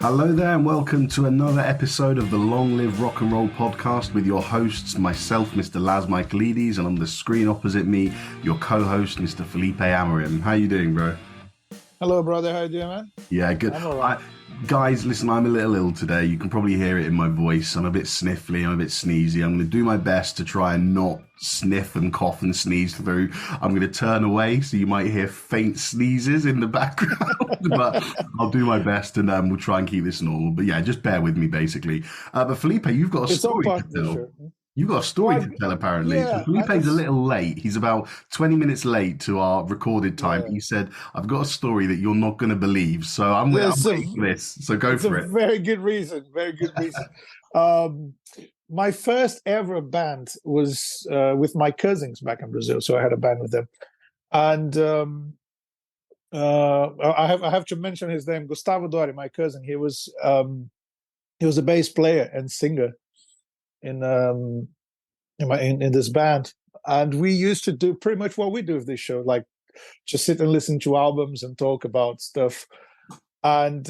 Hello there and welcome to another episode of the Long Live Rock and Roll podcast with your hosts, myself, Mr. Laz Michaelides, and on the screen opposite me, your co-host, Mr. Felipe Amarim. How you doing, bro? Hello, brother. How you doing, man? Yeah, good. I'm all right. Guys, listen, I'm a little ill today. You can probably hear it in my voice. I'm a bit sniffly. I'm a bit sneezy. I'm going to do my best to try and not sniff and cough and sneeze through. I'm going to turn away, so you might hear faint sneezes in the background. But I'll do my best, and we'll try and keep this normal. But yeah, just bear with me, basically. But Felipe, you've got a It's all story part to of the tell. show. You've got a story to tell, apparently. So Yeah, Felipe's a little late. He's about 20 minutes late to our recorded time. yeah. He said, I've got a story that you're not going to believe. So I'm There's waiting for this. So go it's for a it. very good reason. Very good reason. My first ever band was with my cousins back in Brazil. So I had a band with them, and I have to mention his name, Gustavo Dori, my cousin. He was a bass player and singer in this band, and we used to do pretty much what we do with this show, like just sit and listen to albums and talk about stuff. And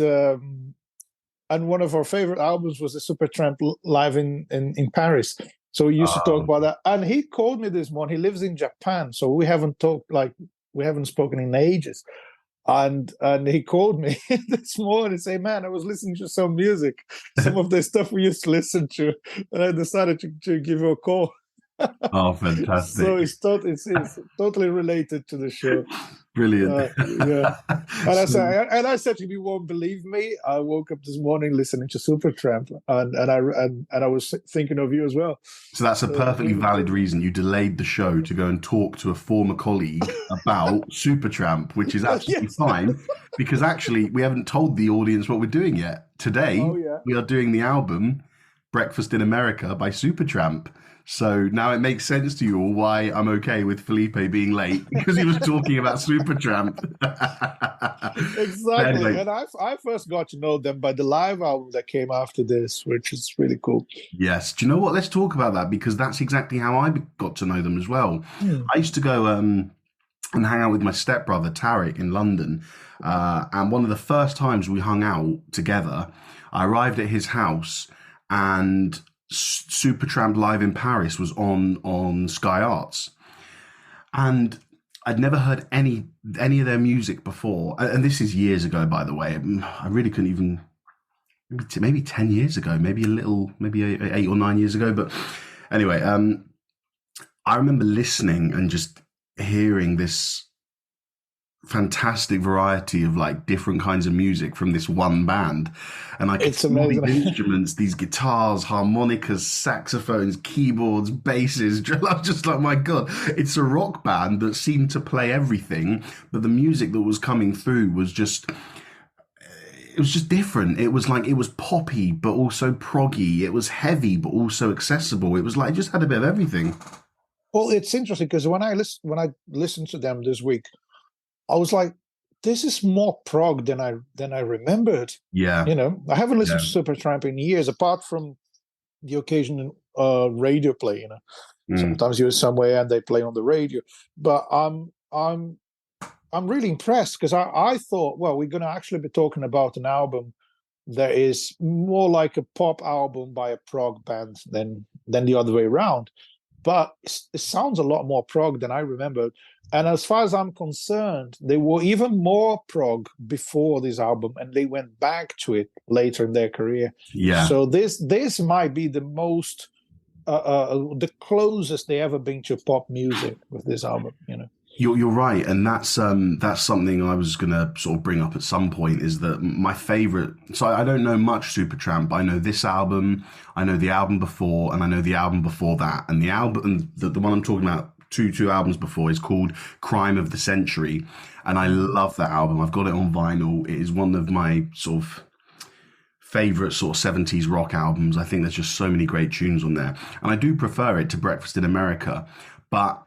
one of our favorite albums was the Supertramp live in Paris. So we used to talk about that. And he called me this morning. He lives in Japan, so we haven't spoken in ages. And he called me this morning and said, "Man, I was listening to some music, some of the stuff we used to listen to, and I decided to give you a call." Oh, fantastic. So it's totally related to the show. Brilliant. Yeah. And I said to him, "You won't believe me. I woke up this morning listening to Supertramp, and I was thinking of you as well." So that's a perfectly valid reason. You delayed the show to go and talk to a former colleague about Supertramp, which is absolutely fine, because actually we haven't told the audience what we're doing yet. Today, we are doing the album Breakfast in America by Supertramp. So now it makes sense to you all why I'm okay with Felipe being late, because he was talking about Supertramp. Exactly. Anyway. And I first got to know them by the live album that came after this, which is really cool. Yes. Do you know what? Let's talk about that, because that's exactly how I got to know them as well. I used to go and hang out with my stepbrother, Tarek, in London. And one of the first times we hung out together, I arrived at his house and Supertramp Live in Paris was on Sky Arts, and I'd never heard any of their music before. And this is years ago, by the way. I really couldn't even, maybe 10 years ago, maybe 8 or 9 years ago. But anyway, I remember listening and just hearing this fantastic variety of like different kinds of music from this one band, and I could see all these instruments, these guitars, harmonicas, saxophones, keyboards, basses. I was just like, my God, it's a rock band that seemed to play everything, but the music that was coming through was just different. It was like, it was poppy but also proggy. It was heavy but also accessible. It was like, it just had a bit of everything. Well, it's interesting because when I listened to them this week, I was like, this is more prog than I remembered. Yeah. You know, I haven't listened to Supertramp in years, apart from the occasional radio play, you know. Sometimes you're somewhere and they play on the radio. But I'm really impressed, because I thought, well, we're gonna actually be talking about an album that is more like a pop album by a prog band than the other way around. But it sounds a lot more prog than I remembered. And as far as I'm concerned, they were even more prog before this album, and they went back to it later in their career. Yeah. So this might be the most, the closest they ever been to pop music with this album, you know. You're right, and that's something I was gonna sort of bring up at some point, is that my favorite. So I don't know much Supertramp. I know this album, I know the album before, and I know the album before that. And the album, the one I'm talking about, two albums before, is called Crime of the Century, and I love that album. I've got it on vinyl. It is one of my sort of favorite sort of 70s rock albums. I think there's just so many great tunes on there, and I do prefer it to Breakfast in America, but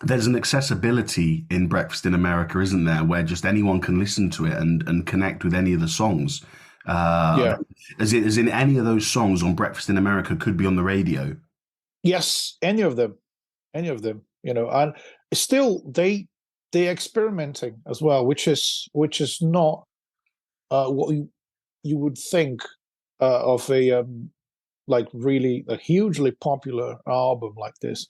there's an accessibility in Breakfast in America, isn't there, where just anyone can listen to it and connect with any of the songs. As in any of those songs on Breakfast in America could be on the radio. Yes, any of them, you know. And still they're experimenting as well, which is not what you would think of a like really a hugely popular album like this.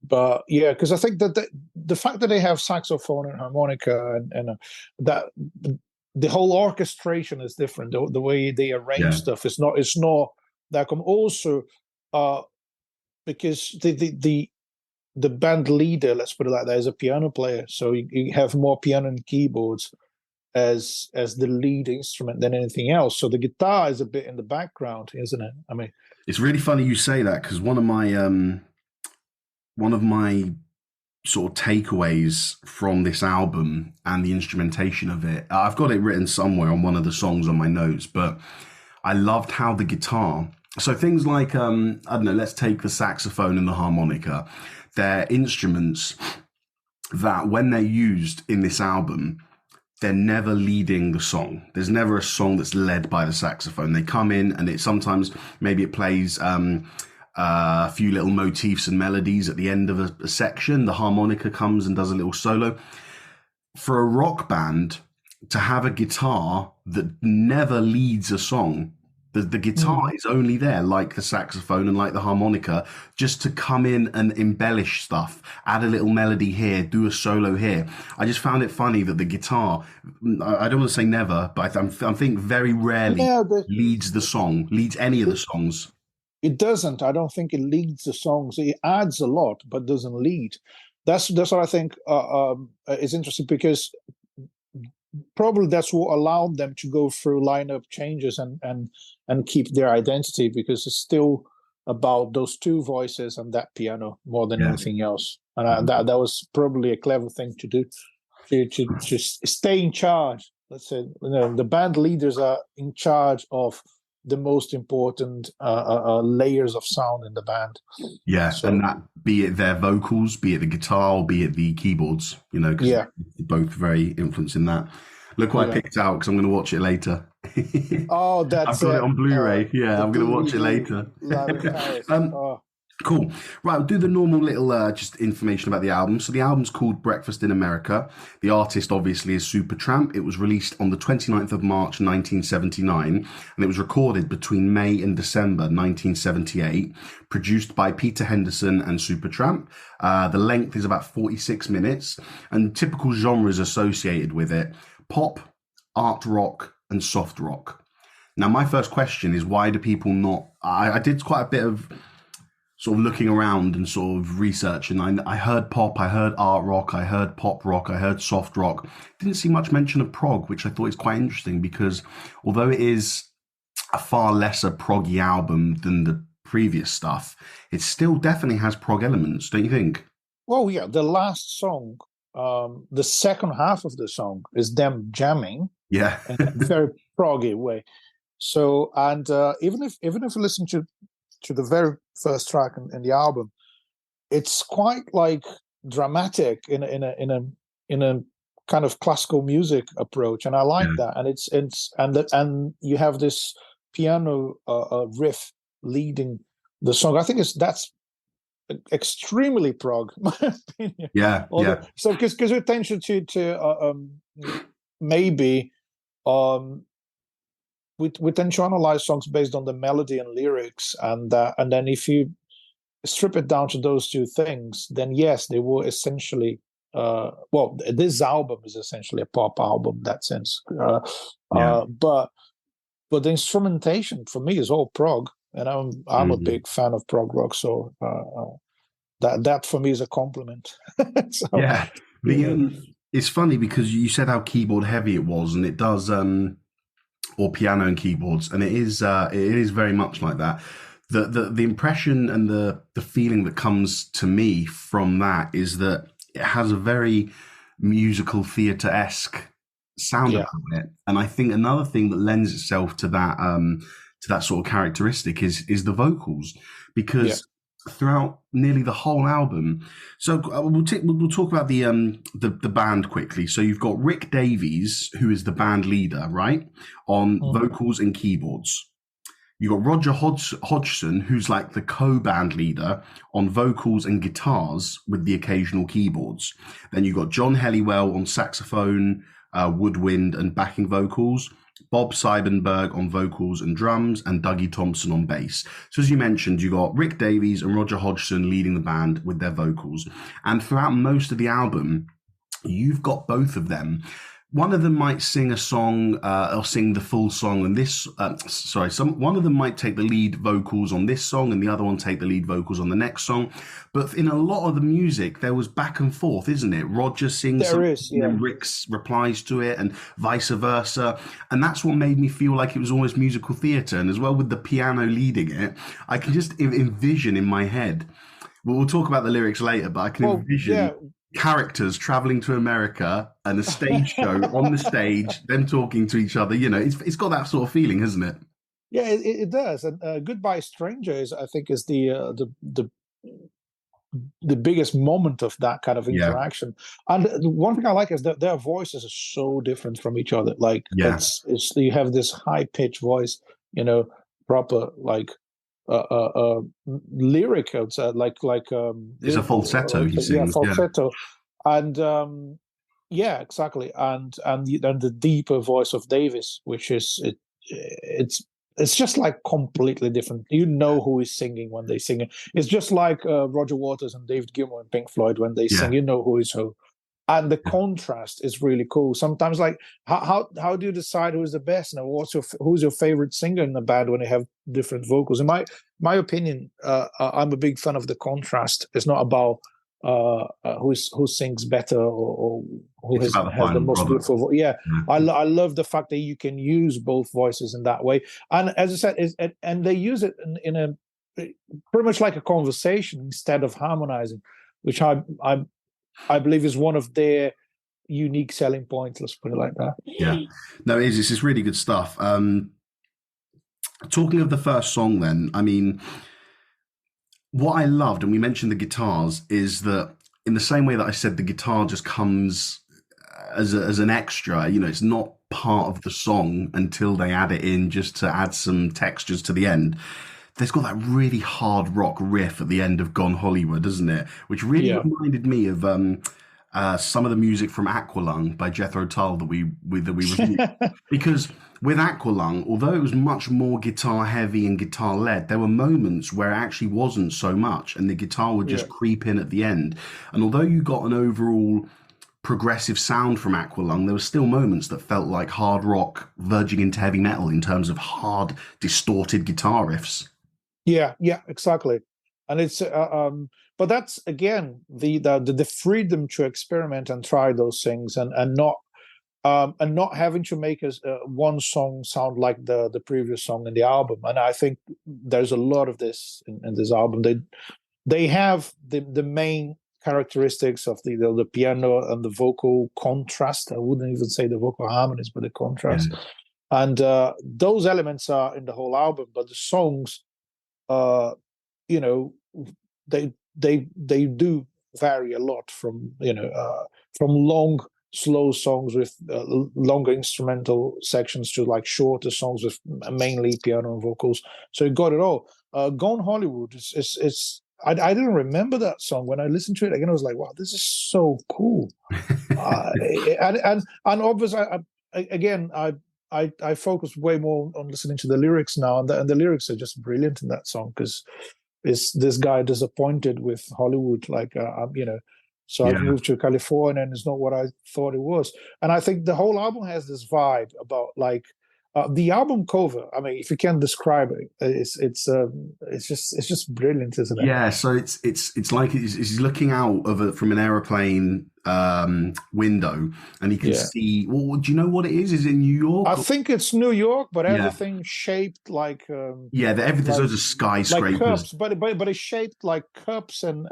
But yeah, because I think that the fact that they have saxophone and harmonica and that the whole orchestration is different. The way they arrange stuff is not that also because the band leader, let's put it like that, is a piano player, so you have more piano and keyboards as the lead instrument than anything else. So the guitar is a bit in the background, isn't it? I mean, it's really funny you say that, because one of my sort of takeaways from this album and the instrumentation of it, I've got it written somewhere on one of the songs on my notes, but I loved how the guitar, so things like, I don't know, let's take the saxophone and the harmonica. They're instruments that when they're used in this album, they're never leading the song. There's never a song that's led by the saxophone. They come in and it sometimes, maybe it plays a few little motifs and melodies at the end of a section. The harmonica comes and does a little solo. For a rock band to have a guitar that never leads a song, the guitar is only there, like the saxophone and like the harmonica, just to come in and embellish stuff, add a little melody here, do a solo here. I just found it funny that the guitar, I don't want to say never, but I think very rarely leads the song, leads any of the songs. It doesn't. I don't think it leads the songs. It adds a lot, but doesn't lead. That's what I think is interesting, because probably that's what allowed them to go through lineup changes and keep their identity, because it's still about those two voices and that piano more than anything else. And that was probably a clever thing to do, to stay in charge. Let's say, the band leaders are in charge of the most important layers of sound in the band. Yeah, so, and that, be it their vocals, be it the guitar, or be it the keyboards, because they're both very influenced in that. Look what I picked out, because I'm going to watch it later. Oh, that's I've got it on Blu-ray. I'm going to watch it later. Cool. Right, we'll do the normal little just information about the album. So the album's called Breakfast in America. The artist, obviously, is Supertramp. It was released on the 29th of March, 1979, and it was recorded between May and December, 1978, produced by Peter Henderson and Supertramp. The length is about 46 minutes, and typical genres associated with it: pop, art rock, and soft rock. Now, my first question is, why do people not... I did quite a bit of sort of looking around and sort of research, and I heard pop, I heard art rock, I heard pop rock, I heard soft rock. Didn't see much mention of prog, which I thought is quite interesting, because although it is a far lesser proggy album than the previous stuff, it still definitely has prog elements, don't you think? Well, yeah, the last song, the second half of the song is them jamming, in a very proggy way. So, and even if you listen to the very first track in the album, it's quite like dramatic in a kind of classical music approach, and I like that. And and you have this piano riff leading the song. I think that's extremely prog, in my opinion. So because we tend to maybe we tend to analyze songs based on the melody and lyrics, and then if you strip it down to those two things, then yes, they were essentially this album is essentially a pop album in that sense. But the instrumentation for me is all prog, and I'm a big fan of prog rock, so that for me is a compliment. It's funny because you said how keyboard heavy it was, and it does. Or piano and keyboards, and it is very much like that. The impression and the feeling that comes to me from that is that it has a very musical theatre-esque sound about it. And I think another thing that lends itself to that sort of characteristic is the vocals, because throughout nearly the whole album. So we'll talk about the band quickly. So you've got Rick Davies, who is the band leader, right, on vocals and keyboards. You've got Roger Hodgson, who's like the co-band leader on vocals and guitars with the occasional keyboards. Then you've got John Helliwell on saxophone, woodwind, and backing vocals. Bob Seibenberg on vocals and drums, and Dougie Thompson on bass. So as you mentioned, you got Rick Davies and Roger Hodgson leading the band with their vocals. And throughout most of the album, you've got both of them. One of them might sing a song or sing the full song, and one of them might take the lead vocals on this song, and the other one take the lead vocals on the next song. But in a lot of the music, there was back and forth, isn't it? Roger sings something, and then Rick replies to it, and vice versa. And that's what made me feel like it was almost musical theatre. And as well with the piano leading it, I can just envision in my head. Well, we'll talk about the lyrics later, but I can envision characters traveling to America and a stage show on the stage, them talking to each other. You know, it's got that sort of feeling, hasn't it? Yeah, it does. And "Goodbye Stranger" I think is the biggest moment of that kind of interaction. And the one thing I like is that their voices are so different from each other. Like you have this high pitched voice, you know, proper like lyric outside, like it's a falsetto he sings. Falsetto. And exactly. And the deeper voice of Davis, which is it's just like completely different. You know who is singing when they sing it. It's just like Roger Waters and David Gilmour and Pink Floyd when they sing. You know who is who. And the contrast is really cool. Sometimes, like, how do you decide who's the best? Now, who's your favorite singer in the band when they have different vocals? In my opinion, I'm a big fan of the contrast. It's not about who sings better or who has the most beautiful voice. I love the fact that you can use both voices in that way. And as I said, and they use it in a pretty much like a conversation instead of harmonizing, which I believe is one of their unique selling points. Let's put it like that. Yeah, no, it is. It's really good stuff. Talking of the first song, then, I mean, what I loved, and we mentioned the guitars, is that in the same way that I said the guitar just comes as an extra. You know, it's not part of the song until they add it in just to add some textures to the end. There's got that really hard rock riff at the end of Gone Hollywood, doesn't it? Which really reminded me of some of the music from Aqualung by Jethro Tull that we reviewed. Because with Aqualung, although it was much more guitar heavy and guitar led, there were moments where it actually wasn't so much, and the guitar would just creep in at the end. And although you got an overall progressive sound from Aqualung, there were still moments that felt like hard rock verging into heavy metal in terms of hard, distorted guitar riffs. Yeah, exactly. And it's but that's again the freedom to experiment and try those things and not having to make one song sound like the previous song in the album. And I think there's a lot of this in this album. They have the main characteristics of the piano and the vocal contrast. I wouldn't even say the vocal harmonies, but the contrast. And those elements are in the whole album, but the songs, you know, they do vary a lot from long slow songs with longer instrumental sections to like shorter songs with mainly piano and vocals. So it got it all. Gone Hollywood is I didn't remember that song. When I listened to it again, I was like, wow, this is so cool. And obviously, I focus way more on listening to the lyrics now, and the lyrics are just brilliant in that song, because is this guy disappointed with Hollywood, so I've moved to California and it's not what I thought it was. And I think the whole album has this vibe about like the album cover. I mean, if you can describe it, it's just brilliant, isn't it? Yeah, so it's like he's looking out from an airplane window, and he can see. Well, do you know what it is? Is it New York? I think it's New York, but everything shaped like everything's those are skyscrapers, like cups, but it's shaped like cups, and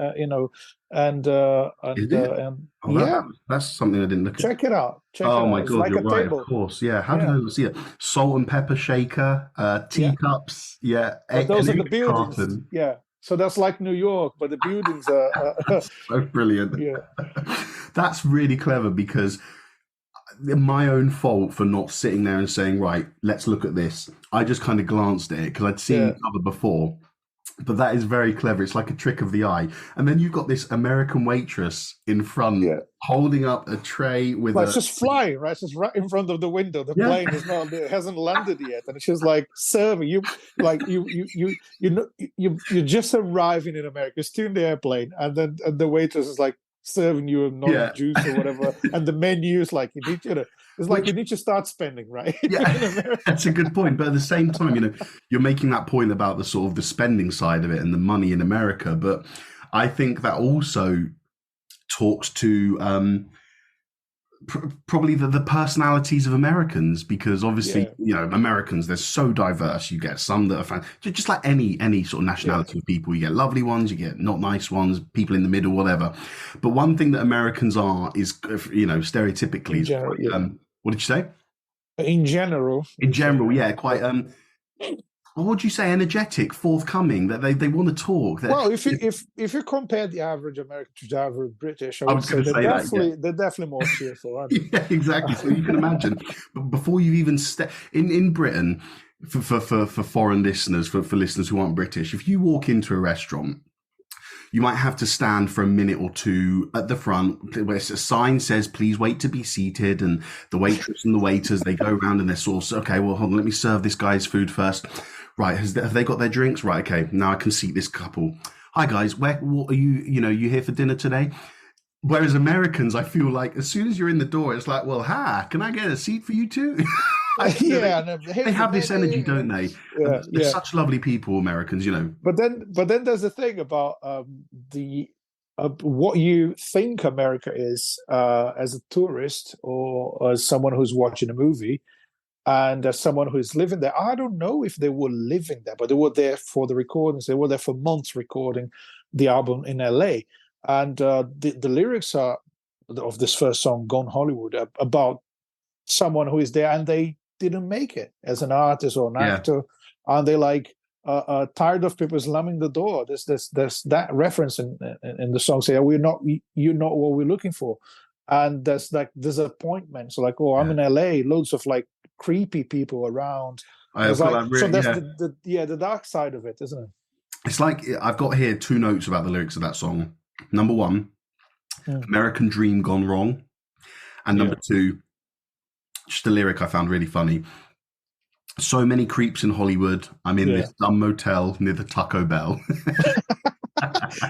that's something I didn't look at. Check it out. Oh my God, like you're right. Table. Of course, yeah. How did I see it? Salt and pepper shaker, teacups, Those are the buildings. Carton. Yeah. So that's like New York, but the buildings are so brilliant. Yeah. That's really clever, because my own fault for not sitting there and saying, right, let's look at this. I just kind of glanced at it because I'd seen the cover before. But that is very clever. It's like a trick of the eye. And then you've got this American waitress in front Yeah. holding up a tray with Like, it's just flying, right? It's just right in front of the window. The yeah. plane is not, it hasn't landed yet, and she's like serving you, like you know, you just arriving in America, you're still in the airplane, and then the waitress is like serving you a Yeah. juice or whatever, and the menu is like you need, it's like you need to start spending, right? Yeah, that's a good point. But at the same time, you're making that point about the sort of the spending side of it and the money in America. But I think that also talks to probably the personalities of Americans, because obviously, Americans, they're so diverse. You get some that are just like any sort of nationality of people. You get lovely ones, you get not nice ones, people in the middle, whatever. But one thing that Americans are is, stereotypically, is general, what did you say? In general, Yeah, quite what would you say? Energetic, forthcoming. That they want to talk. Well, if you compare the average American to the average British, I would say they're definitely more cheerful, aren't they? Yeah, exactly. So you can imagine. But before you even step in Britain, for foreign listeners, for listeners who aren't British, if you walk into a restaurant, you might have to stand for a minute or two at the front where a sign says, please wait to be seated. And the waitress and the waiters, they go around and they're sort of, okay, well, hold on, let me serve this guy's food first. Right, have they got their drinks? Right, okay, now I can seat this couple. Hi, guys, what are you, you here for dinner today? Whereas Americans, I feel like as soon as you're in the door, it's like, well, can I get a seat for you too? They have this energy, don't they? They're such lovely people, Americans, But then there's the thing about what you think America is as a tourist or as someone who's watching a movie, and as someone who's living there. I don't know if they were living there, but they were there for the recordings. They were there for months recording the album in LA, and the lyrics are of this first song, "Gone Hollywood," about someone who is there and they didn't make it as an artist or an actor, and they like tired of people slamming the door. There's that reference in the song, say, you're not what we're looking for, and there's like disappointment. So like, I'm in LA, loads of like creepy people around. So that's the dark side of it, isn't it? It's like, I've got here 2 notes about the lyrics of that song. Number 1, American Dream Gone Wrong, and number 2, just a lyric I found really funny. So many creeps in Hollywood. I'm in this dumb motel near the Taco Bell.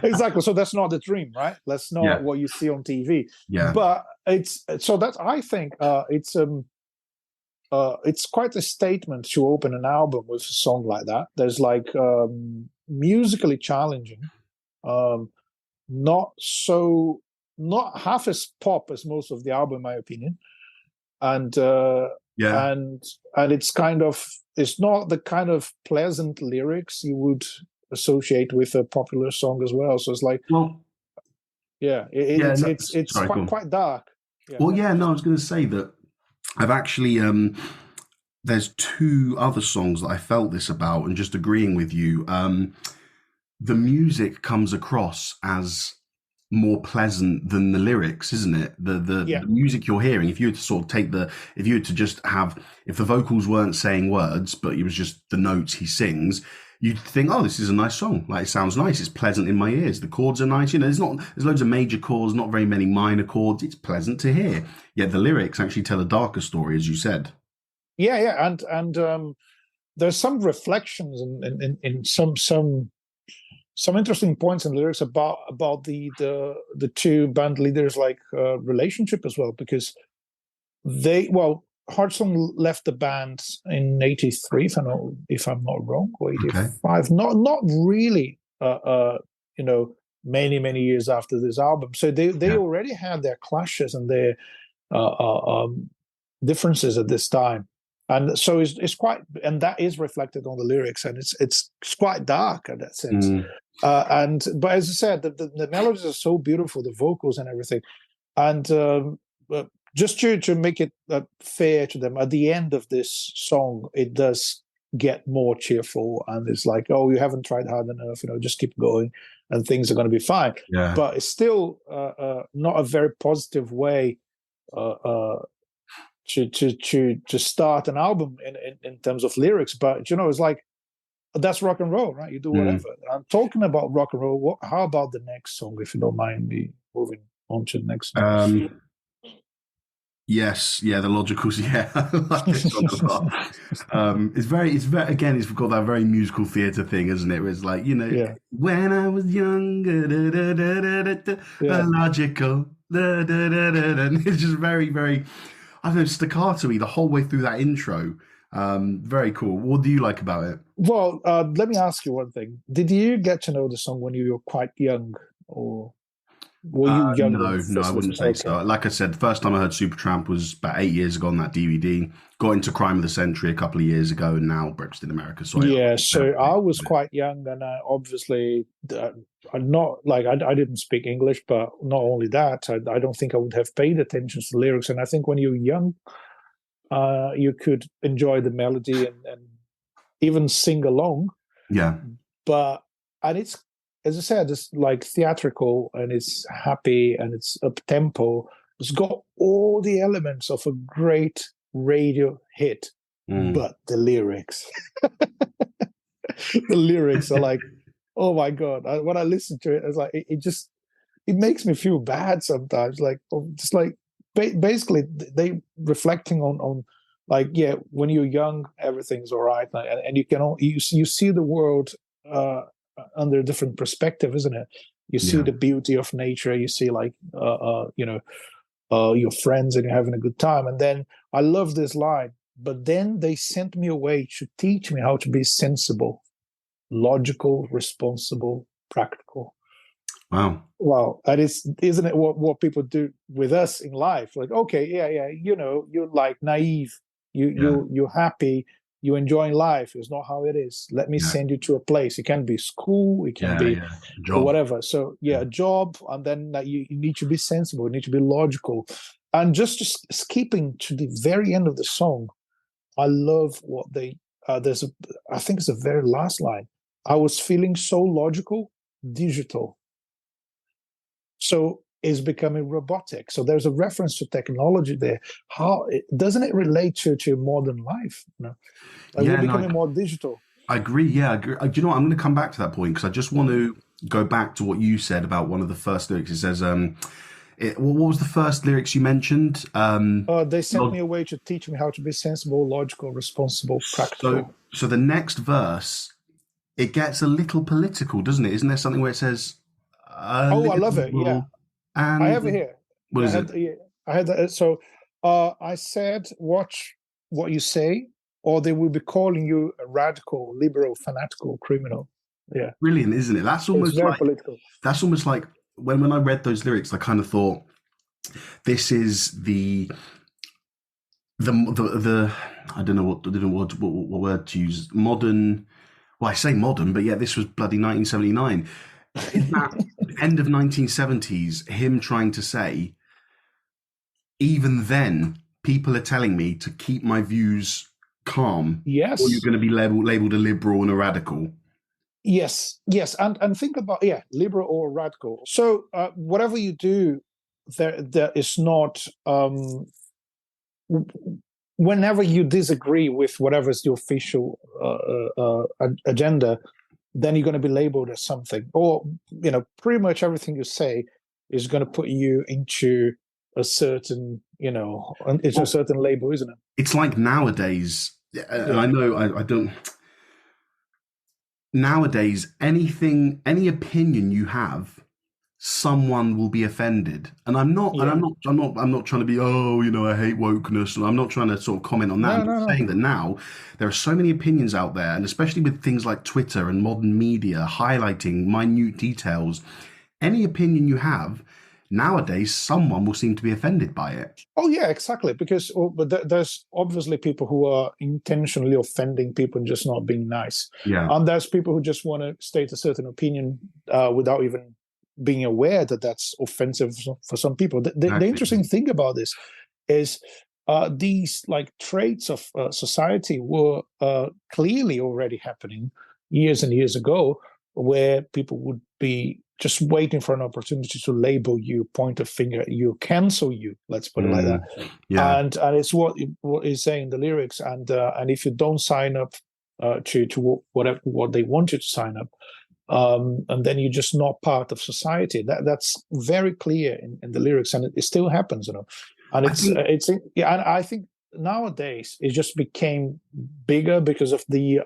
Exactly. So that's not the dream, right? That's not what you see on TV. Yeah. But I think it's quite a statement to open an album with a song like that. There's like musically challenging, not half as pop as most of the album, in my opinion, and it's kind of, it's not the kind of pleasant lyrics you would associate with a popular song as well. So it's like, it's quite dark. I was going to say that I've actually there's 2 other songs that I felt this about, and just agreeing with you. The music comes across as more pleasant than the lyrics, isn't it? The music you're hearing, if you were to sort of if the vocals weren't saying words, but it was just the notes he sings, you'd think, oh, this is a nice song. Like, it sounds nice. It's pleasant in my ears. The chords are nice. There's loads of major chords, not very many minor chords. It's pleasant to hear. Yet the lyrics actually tell a darker story, as you said. Yeah. And there's some reflections in some interesting points in lyrics about the 2 band leaders' like relationship as well, because Hartson left the band in '83, if I'm not wrong, or '85. Okay. Not really, many years after this album. So they already had their clashes and their differences at this time, and so it's quite, and that is reflected on the lyrics, and it's quite dark in that sense. But as I said, the melodies are so beautiful, the vocals and everything, and just to make it fair to them, at the end of this song, it does get more cheerful, and it's like, oh, you haven't tried hard enough, just keep going, and things are going to be fine. Yeah. But it's still not a very positive way to start an album in terms of lyrics. But it's like, that's rock and roll, right? You do whatever. I'm talking about rock and roll. How about the next song, if you don't mind me moving on to the next song? Yes, yeah, the logicals, yeah, I like this song a lot. It's very, again, it's got that very musical theatre thing, isn't it? Where it's like, when I was younger, logical, and it's just very, very, I don't know, staccato-y the whole way through that intro. Very cool. What do you like about it? Well, let me ask you one thing. Did you get to know the song when you were quite young, or were you young? No, I wouldn't say so. Like I said, the first time I heard Supertramp was about 8 years ago on that DVD. Got into Crime of the Century a couple of years ago, and now Breakfast in America. So I was quite young, and obviously, I'm not like I didn't speak English, but not only that, I don't think I would have paid attention to the lyrics. And I think when you're young, you could enjoy the melody and even sing along. Yeah. And it's, as I said, it's like theatrical, and it's happy, and it's up tempo. It's got all the elements of a great radio hit, but the lyrics, the lyrics are like, oh my God. When I listen to it, it's like, it makes me feel bad sometimes. Like, just like, basically they reflecting on like, yeah, when you're young, everything's all right. And you see the world, under a different perspective, isn't it? You see the beauty of nature. You see like your friends, and you're having a good time. And then I love this line. But then they sent me away to teach me how to be sensible, logical, responsible, practical. Wow. And isn't it what people do with us in life? Like, okay, yeah, you're like naive. You're happy. You're enjoying life. It's not how it is. Let me send you to a place. It can be school. It can be whatever. So a job. And then you need to be sensible. You need to be logical. And just skipping to the very end of the song, I love what I think it's the very last line. I was feeling so logical, digital. So it's becoming robotic. So there's a reference to technology there. How doesn't it relate to modern life? We're becoming more digital. I agree. Yeah, I agree. Do you know what? I'm going to come back to that point, because I just want to go back to what you said about one of the first lyrics. It says, what was the first lyrics you mentioned? They sent me away to teach me how to be sensible, logical, responsible, practical. So the next verse, it gets a little political, doesn't it? Isn't there something where it says, I love it. Yeah. And I have it here. What is it? I had that. So I said, watch what you say, or they will be calling you a radical, liberal, fanatical criminal. Yeah. Brilliant, isn't it? That's almost very political. That's almost like when I read those lyrics, I kind of thought, this is the I don't know what word to use. Modern. Well, I say modern, but yeah, this was bloody 1979. In that end of 1970s, him trying to say, even then, people are telling me to keep my views calm. Yes. Or you're going to be labeled a liberal and a radical. Yes. And think about, liberal or radical. So whatever you do, there is not, whenever you disagree with whatever is the official agenda, then you're going to be labeled as something, or pretty much everything you say is going to put you into a certain a certain label, isn't it? It's like nowadays, and I know I don't. Nowadays, any opinion you have, someone will be offended, and I'm not trying to be, I hate wokeness, and I'm not trying to sort of comment on that. I'm just saying that now there are so many opinions out there, and especially with things like Twitter and modern media highlighting minute details, any opinion you have nowadays, someone will seem to be offended by it. Oh yeah, exactly. Because there's obviously people who are intentionally offending people and just not being nice. Yeah, and there's people who just want to state a certain opinion without even being aware that that's offensive for some people. The interesting thing about this is these like traits of society were clearly already happening years and years ago, where people would be just waiting for an opportunity to label you, point a finger, you, cancel you. Let's put it like that. Yeah. And it's what is saying in the lyrics. And if you don't sign up to what they want you to sign up. And then you're just not part of society. That's very clear in the lyrics, and it still happens, And I think nowadays it just became bigger because of the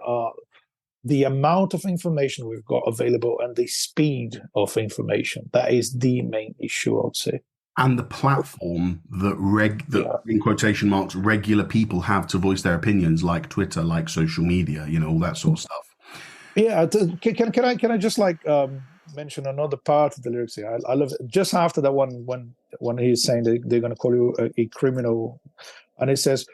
amount of information we've got available and the speed of information. That is the main issue, I would say. And the platform that in quotation marks regular people have to voice their opinions, like Twitter, like social media, all that sort of stuff. Yeah, can I just mention another part of the lyrics here? I love it. Just after that one when he's saying they're going to call you a criminal, and it says,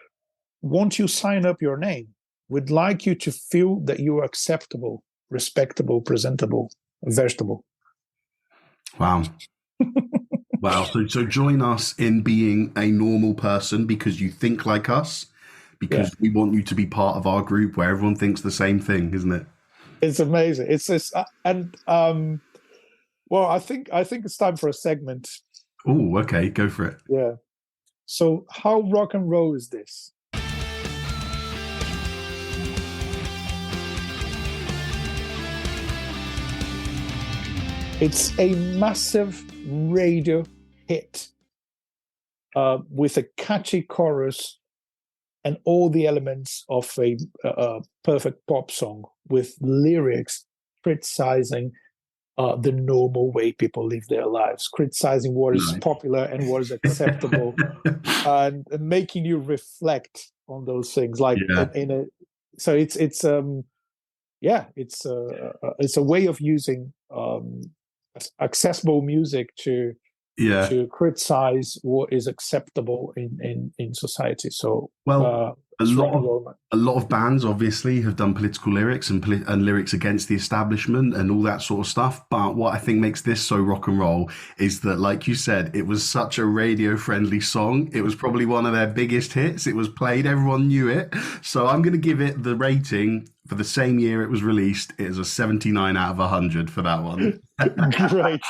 "Won't you sign up your name? We'd like you to feel that you are acceptable, respectable, presentable, vegetable." Wow. Wow. So join us in being a normal person because you think like us, because we want you to be part of our group where everyone thinks the same thing, isn't it? It's amazing. It's this, well, I think it's time for a segment. Oh, okay, go for it. Yeah. So, how rock and roll is this? It's a massive radio hit with a catchy chorus and all the elements of a perfect pop song, with lyrics criticizing the normal way people live their lives, criticizing what is popular and what is acceptable, and making you reflect on those things. So it's a way of using accessible music to criticize what is acceptable in society. So a lot of bands obviously have done political lyrics and lyrics against the establishment and all that sort of stuff. But what I think makes this so rock and roll is that, like you said, it was such a radio friendly song. It was probably one of their biggest hits. It was played, everyone knew it. So I'm going to give it the rating for the same year it was released. It is a 79 out of 100 for that one. Great.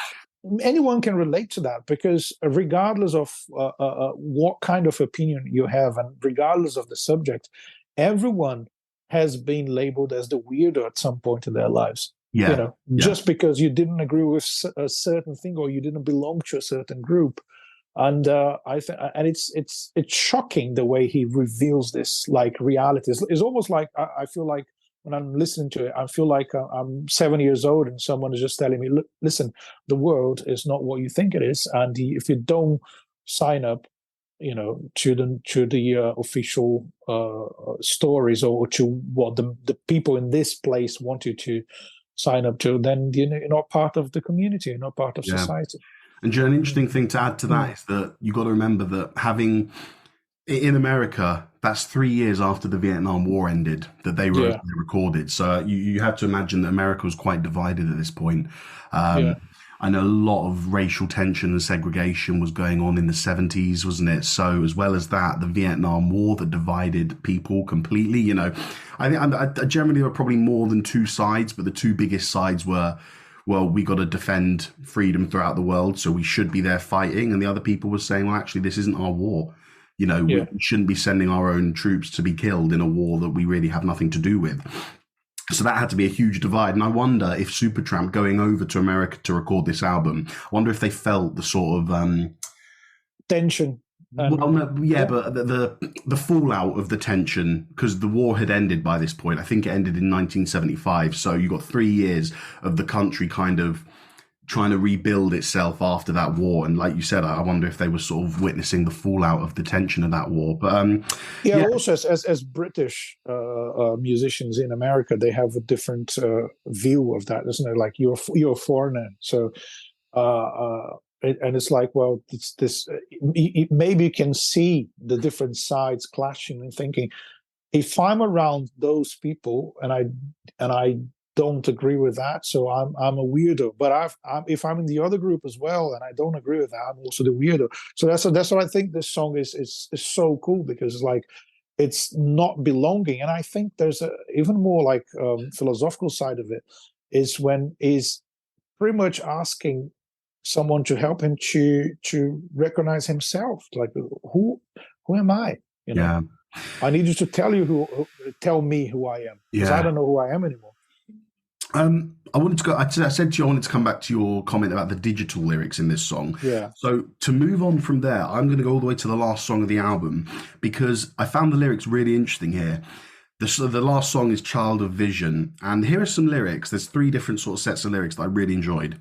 Anyone can relate to that, because regardless of what kind of opinion you have and regardless of the subject, everyone has been labeled as the weirdo at some point in their lives. Just because you didn't agree with a certain thing or you didn't belong to a certain group. And I think, and it's shocking the way he reveals this reality. It's almost like I feel like when I'm listening to it, I feel like I'm 7 years old and someone is just telling me, "Look, listen, the world is not what you think it is, and if you don't sign up, to the official stories or to what the people in this place want you to sign up to, then you're not part of the community, you're not part of society." And an interesting thing to add to that is that you got to remember that in America, that's 3 years after the Vietnam War ended that they recorded. So you have to imagine that America was quite divided at this point. I know a lot of racial tension and segregation was going on in the 70s, wasn't it? So as well as that, the Vietnam War that divided people completely, I think generally there were probably more than two sides, but the two biggest sides were, well, we got to defend freedom throughout the world, so we should be there fighting. And the other people were saying, well, actually, this isn't our war. We shouldn't be sending our own troops to be killed in a war that we really have nothing to do with. So that had to be a huge divide. And I wonder if Supertramp going over to America to record this album, I wonder if they felt the sort of tension. But the fallout of the tension, because the war had ended by this point. I think it ended in 1975. So you got 3 years of the country kind of trying to rebuild itself after that war. And like you said, I wonder if they were sort of witnessing the fallout of the tension of that war. But also as British musicians in America, they have a different view of that, isn't it? Like you're a foreigner, so and it's like, well, maybe you can see the different sides clashing and thinking, if I'm around those people and I don't agree with that, so I'm a weirdo. But if I'm in the other group as well and I don't agree with that, I'm also the weirdo. So that's what I think this song is so cool, because it's like it's not belonging. And I think there's a even more philosophical side of it, is when he's pretty much asking someone to help him to recognize himself, like who am I? I need you to tell me who I am, because I don't know who I am anymore. I wanted to go. I said to you, I wanted to come back to your comment about the digital lyrics in this song. Yeah. So to move on from there, I'm going to go all the way to the last song of the album because I found the lyrics really interesting here. The last song is Child of Vision, and here are some lyrics. There's 3 different sort of sets of lyrics that I really enjoyed.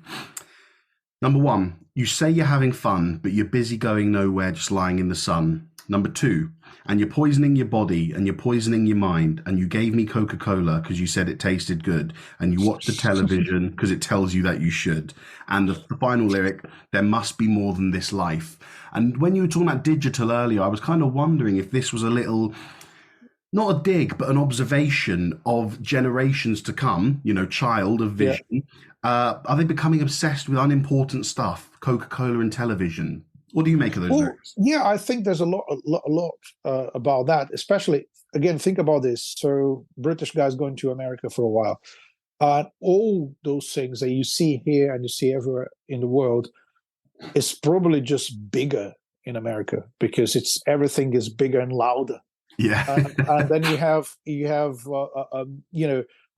Number 1, you say you're having fun, but you're busy going nowhere, just lying in the sun. Number 2, and you're poisoning your body and you're poisoning your mind, and you gave me Coca-Cola because you said it tasted good, and you watch the television because it tells you that you should. And the final lyric, there must be more than this life. And when you were talking about digital earlier, I was kind of wondering if this was a little, not a dig, but an observation of generations to come, child of vision. Yeah. Are they becoming obsessed with unimportant stuff, Coca-Cola and television? What do you make of those lyrics? Yeah, I think there's a lot about that, especially, again, think about this. So British guys going to America for a while. All those things that you see here and you see everywhere in the world is probably just bigger in America because everything is bigger and louder. Yeah. And then you have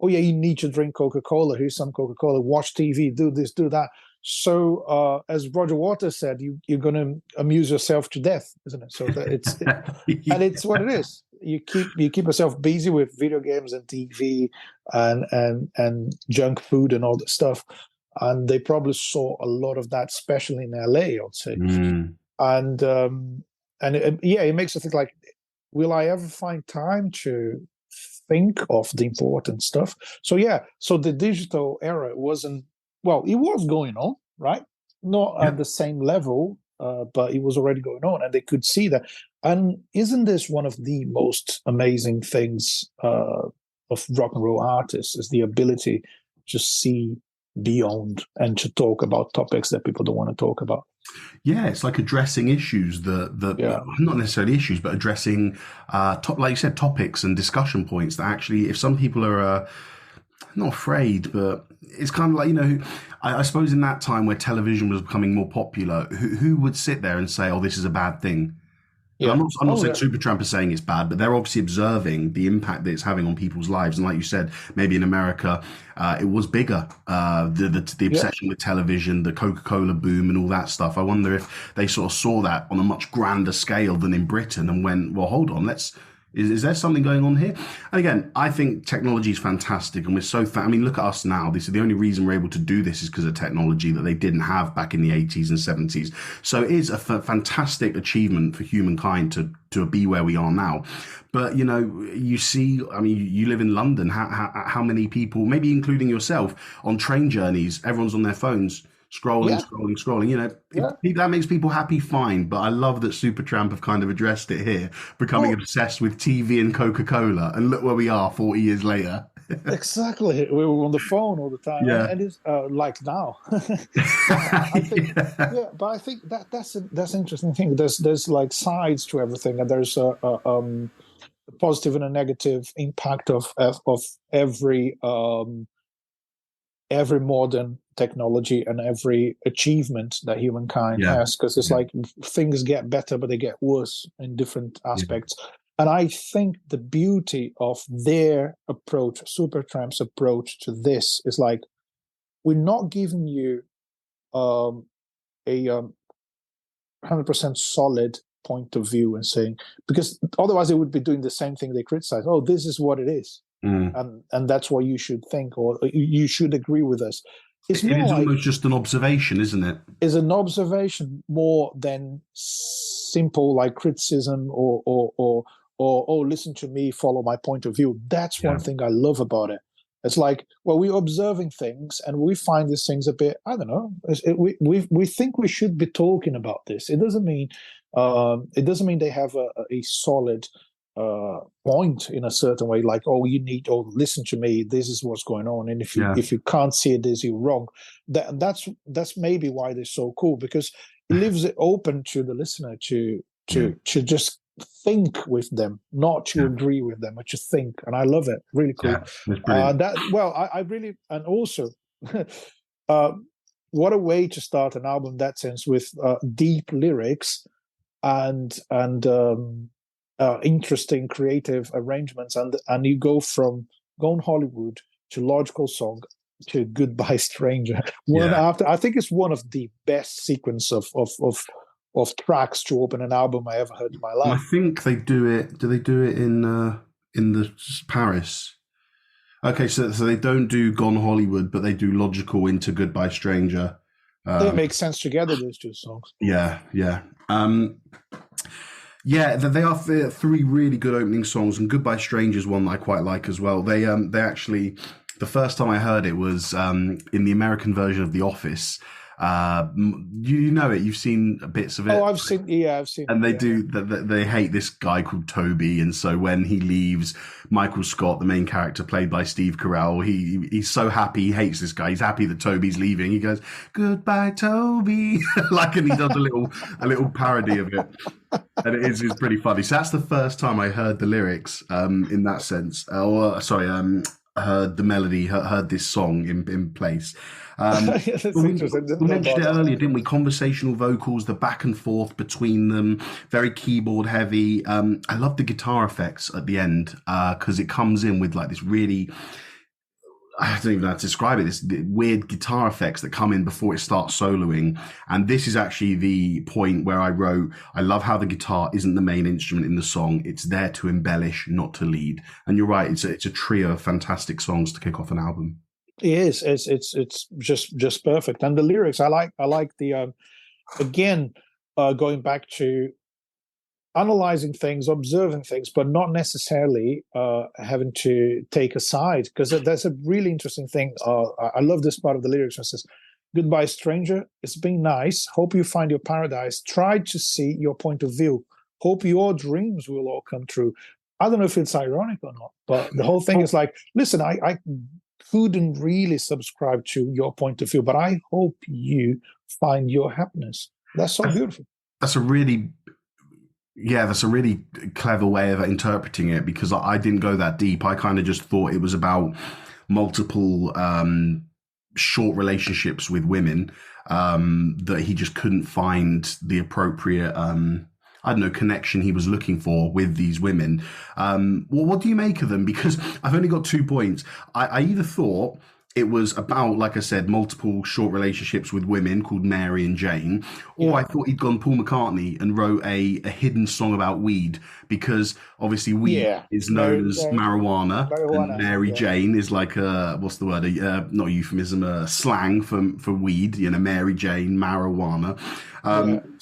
oh yeah, you need to drink Coca-Cola. Here's some Coca-Cola. Watch TV. Do this. Do that. So as Roger Waters said, you're going to amuse yourself to death, isn't it? So and it's what it is. You keep yourself busy with video games and TV and junk food and all that stuff. And they probably saw a lot of that, especially in LA, I'd say. And it makes you think like, will I ever find time to think of the important stuff? So the digital era it was going on, right? Not at the same level, but it was already going on, and they could see that. And isn't this one of the most amazing things of rock and roll artists, is the ability to see beyond and to talk about topics that people don't want to talk about? Yeah, it's like addressing issues not necessarily issues, but addressing, like you said, topics and discussion points that actually, if some people are not afraid, but it's kind of like, I suppose in that time where television was becoming more popular, who would sit there and say, oh, this is a bad thing? Yeah. I'm not saying Supertramp is saying it's bad, but they're obviously observing the impact that it's having on people's lives. And like you said, maybe in America, it was bigger, the obsession with television, the Coca-Cola boom and all that stuff. I wonder if they sort of saw that on a much grander scale than in Britain and went, well, hold on, is there something going on here? And again, I think technology is fantastic, and we're so look at us now. This is the only reason we're able to do this is because of technology that they didn't have back in the 80s and 70s. So it is a fantastic achievement for humankind to be where we are now. But, you see, you live in London. How many people, maybe including yourself, on train journeys, everyone's on their phones, scrolling. That makes people happy, fine. But I love that Supertramp have kind of addressed it here, becoming obsessed with TV and Coca-Cola. And look where we are 40 years later. Exactly. We were on the phone all the time. Yeah. And it's like now. But I think that's an interesting thing. There's like sides to everything. And there's a positive and a negative impact of every modern technology and every achievement that humankind has, because it's like things get better, but they get worse in different aspects. And I think the beauty of their approach, Supertramp's approach to this, is like, we're not giving you a 100% solid point of view and saying, because otherwise they would be doing the same thing they criticize. Oh, this is what it is. And that's what you should think, or you should agree with us. It is almost just an observation, isn't it? It's an observation more than simple like criticism or listen to me, follow my point of view. That's one thing I love about it. It's like, well, we're observing things and we find these things a bit, I don't know, we think we should be talking about this. It doesn't mean they have a solid point in a certain way, like, oh, you need, oh, listen to me, this is what's going on, and if you can't see it, this, you're wrong. That's maybe why they're so cool, because it leaves it open to the listener to just think with them, not to agree with them, but to think. And I love it. Really cool. I really, and also what a way to start an album in that sense, with deep lyrics and interesting, creative arrangements, and you go from Gone Hollywood to Logical Song to Goodbye Stranger. I think it's one of the best sequence of tracks to open an album I ever heard in my life. I think they do it. Do they do it in the Paris? Okay, so they don't do Gone Hollywood, but they do Logical into Goodbye Stranger. They make sense together, those two songs. Yeah. Yeah, they are three really good opening songs, and Goodbye Stranger is one that I quite like as well. They actually, the first time I heard it was in the American version of The Office. You know it. You've seen bits of it. Oh, I've seen. And they hate this guy called Toby, and so when he leaves, Michael Scott, the main character played by Steve Carell, he's so happy. He hates this guy. He's happy that Toby's leaving. He goes, "Goodbye, Toby," and he does a little parody of it, and it's pretty funny. So that's the first time I heard the lyrics in that sense. Heard the melody, heard this song in place. We mentioned it earlier, didn't we? Conversational vocals, the back and forth between them, very keyboard heavy. I love the guitar effects at the end because it comes in with like this really, I don't even know how to describe it, this weird guitar effects that come in before it starts soloing. And this is actually the point where I wrote, I love how the guitar isn't the main instrument in the song. It's there to embellish, not to lead. And you're right, it's a trio of fantastic songs to kick off an album. It is. It's just perfect. And the lyrics, I like the again, going back to analyzing things, observing things, but not necessarily having to take a side, because that's a really interesting thing. I love this part of the lyrics. It says, "Goodbye, stranger. It's been nice. Hope you find your paradise. Try to see your point of view. Hope your dreams will all come true." I don't know if it's ironic or not, but the whole thing is like, listen, I couldn't really subscribe to your point of view, but I hope you find your happiness. That's so beautiful. That's a really clever way of interpreting it, because I didn't go that deep. I kind of just thought it was about multiple short relationships with women, that he just couldn't find the appropriate connection he was looking for with these women. Well, what do you make of them? Because I've only got 2 points. I either thought it was about, like I said, multiple short relationships with women called Mary and Jane, or I thought he'd gone Paul McCartney and wrote a hidden song about weed, because obviously weed is known as marijuana, and Mary Jane is like what's the word? Not a euphemism, a slang for weed. Mary Jane, marijuana.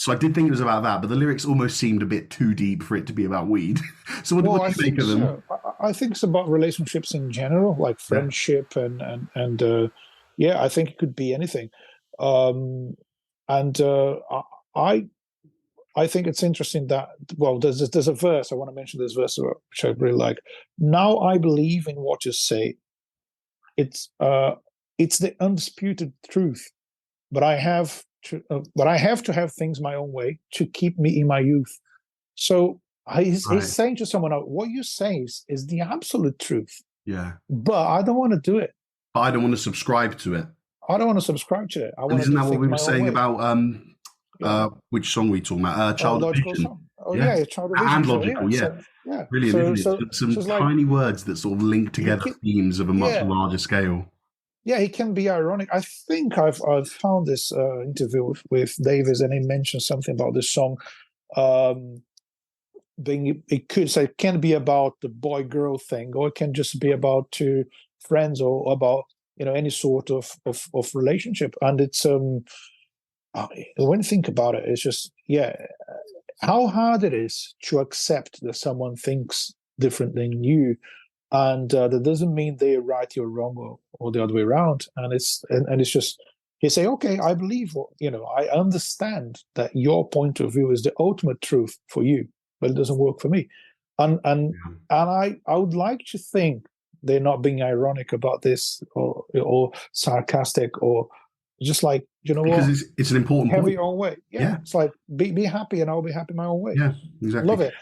So I did think it was about that, but the lyrics almost seemed a bit too deep for it to be about weed. So what do you make of them? So. I think it's about relationships in general, like friendship and I think it could be anything. I think it's interesting that, well, there's a verse, I want to mention this verse, which I really like. "Now I believe in what you say. It's the undisputed truth, but I have to have things my own way to keep me in my youth." So he's saying to someone, what you say is the absolute truth. Yeah. But I don't want to do it. I don't want to subscribe to it. I don't want to subscribe to it. Isn't that what we were saying about which song were we talking about? Child of Vision. Child of Vision. And Logical, Brilliant, isn't it? Some tiny words that sort of link together themes of a much larger scale. Yeah, he can be ironic. I think I've found this interview with Davis, and he mentioned something about this song. It can be about the boy-girl thing, or it can just be about two friends, or about any sort of relationship. And it's when you think about it, it's just how hard it is to accept that someone thinks different than you, and that doesn't mean they're right, you're wrong, or the other way around. And it's just, you say, okay, I believe, I understand that your point of view is the ultimate truth for you, but it doesn't work for me. And I would like to think they're not being ironic about this, or sarcastic, or just like, because it's an important have point. Your own way. It's like be happy, and I'll be happy my own way. Yeah, exactly. Love it.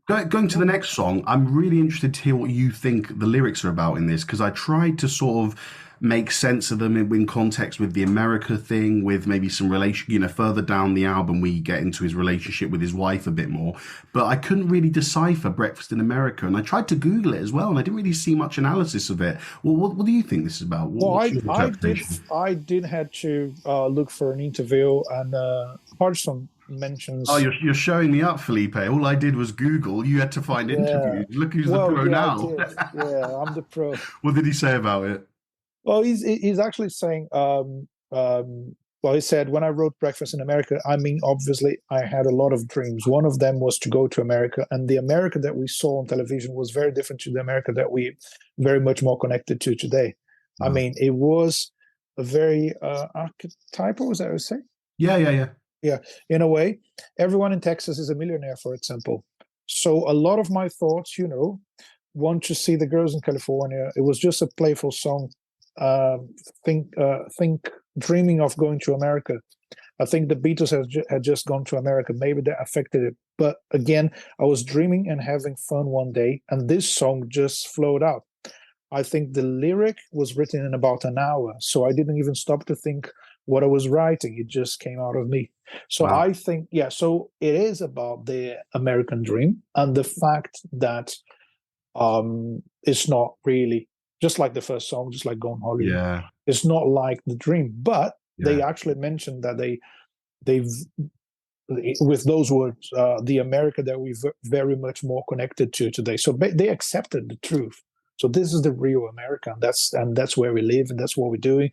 Going to the next song, I'm really interested to hear what you think the lyrics are about in this, because I tried to sort of make sense of them in context with the America thing, with maybe some relation, further down the album, we get into his relationship with his wife a bit more. But I couldn't really decipher Breakfast in America. And I tried to Google it as well, and I didn't really see much analysis of it. Well, what do you think this is about? What's your interpretation? I did had to look for an interview, and Hodgson mentions. Oh, you're showing me up, Felipe. All I did was Google. You had to find interviews. Look who's the pro now. Yeah, I'm the pro. What did he say about it? Well, he's actually saying, he said, when I wrote Breakfast in America, I mean, obviously, I had a lot of dreams. One of them was to go to America, and the America that we saw on television was very different to the America that we very much more connected to today. I mean, it was a very archetypal, is that what you say? Yeah, in a way. Everyone in Texas is a millionaire, for example. So a lot of my thoughts, want to see the girls in California. It was just a playful song. Think dreaming of going to America. I think the Beatles had just gone to America. Maybe that affected it. But again, I was dreaming and having fun one day, and this song just flowed out. I think the lyric was written in about an hour, so I didn't even stop to think what I was writing. It just came out of me. So wow. I think, so it is about the American dream and the fact that it's not really just like the first song, just like Gone Hollywood. Yeah. It's not like the dream, but they actually mentioned that they've with those words, the America that we're very much more connected to today. So they accepted the truth. So this is the real America, and that's where we live, and that's what we're doing,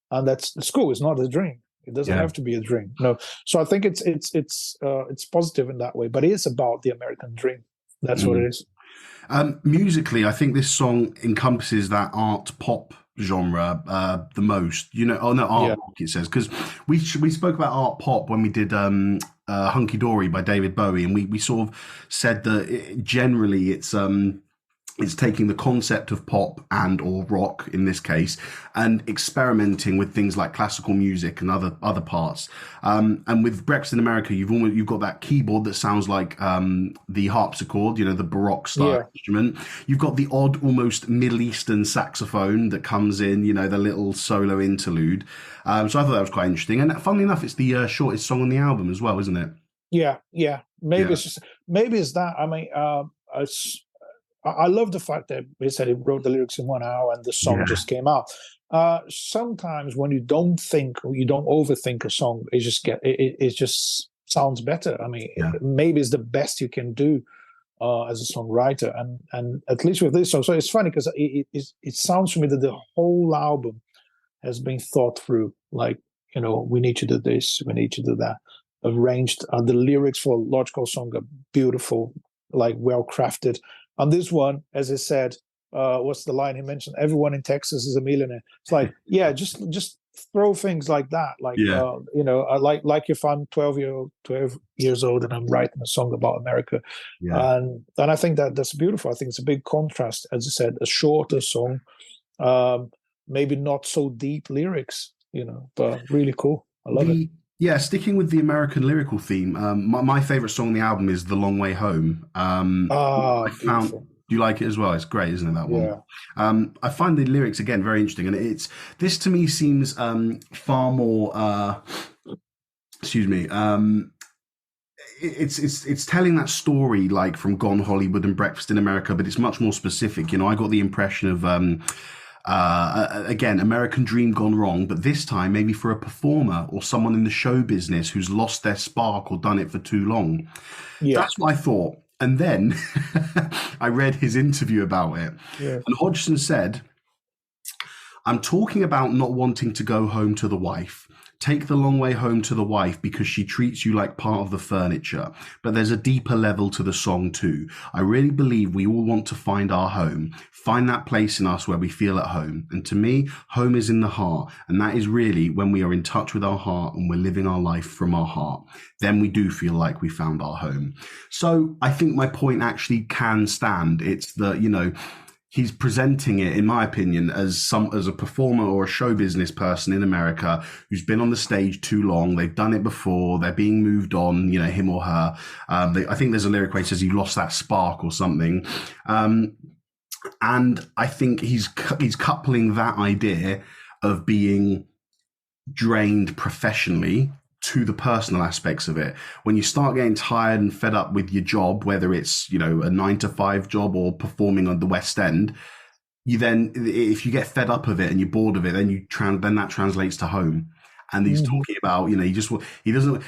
and that's cool. It's not a dream. It doesn't have to be a dream. No. So I think it's positive in that way, but it is about the American dream. That's what it is. Musically, I think this song encompasses that art pop genre the most. Art rock, it says, because we spoke about art pop when we did Hunky Dory by David Bowie, and we sort of said that generally it's taking the concept of pop and or rock in this case and experimenting with things like classical music and other parts. And with Breakfast in America, you've got that keyboard that sounds like the harpsichord, the Baroque style instrument. You've got the odd, almost Middle Eastern saxophone that comes in, the little solo interlude. So I thought that was quite interesting. And funnily enough, it's the shortest song on the album as well, isn't it? Yeah. Maybe it's that. I mean, I love the fact that he said he wrote the lyrics in 1 hour and the song just came out. Sometimes when you don't think or you don't overthink a song, it just sounds better. I mean, maybe it's the best you can do as a songwriter, and at least with this song. So it's funny because it sounds to me that the whole album has been thought through. Like, we need to do this, we need to do that. Arranged. The lyrics for Logical Song are beautiful, like well crafted. On this one, as I said, what's the line he mentioned? Everyone in Texas is a millionaire. It's like, just throw things like that. Like, like if I'm 12 years old and I'm writing a song about America. Yeah. And I think that's beautiful. I think it's a big contrast. As I said, a shorter song, maybe not so deep lyrics, but really cool. I love it. Yeah, sticking with the American lyrical theme, my favorite song on the album is "The Long Way Home." Do you like it as well? It's great, isn't it, that one? Yeah. I find the lyrics again very interesting, and this to me seems far more. Excuse me. It's telling that story like from Gone Hollywood and Breakfast in America, but it's much more specific. I got the impression of. Again, American dream gone wrong, but this time maybe for a performer or someone in the show business who's lost their spark or done it for too long. Yeah. That's what I thought. And then I read his interview about it. Yeah. And Hodgson said, "I'm talking about not wanting to go home to the wife. Take the long way home to the wife because she treats you like part of the furniture. But there's a deeper level to the song too. I really believe we all want to find our home, find that place in us where we feel at home. And to me, home is in the heart. And that is really when we are in touch with our heart and we're living our life from our heart. Then we do feel like we found our home." So I think my point actually can stand. It's that, he's presenting it, in my opinion, as a performer or a show business person in America who's been on the stage too long. They've done it before. They're being moved on, him or her. I think there's a lyric where he says, "You lost that spark" or something. And I think he's coupling that idea of being drained professionally to the personal aspects of it. When you start getting tired and fed up with your job, whether it's, a 9 to 5 job or performing on the West End, you then, if you get fed up of it and you're bored of it, then that translates to home. And he's talking about, he doesn't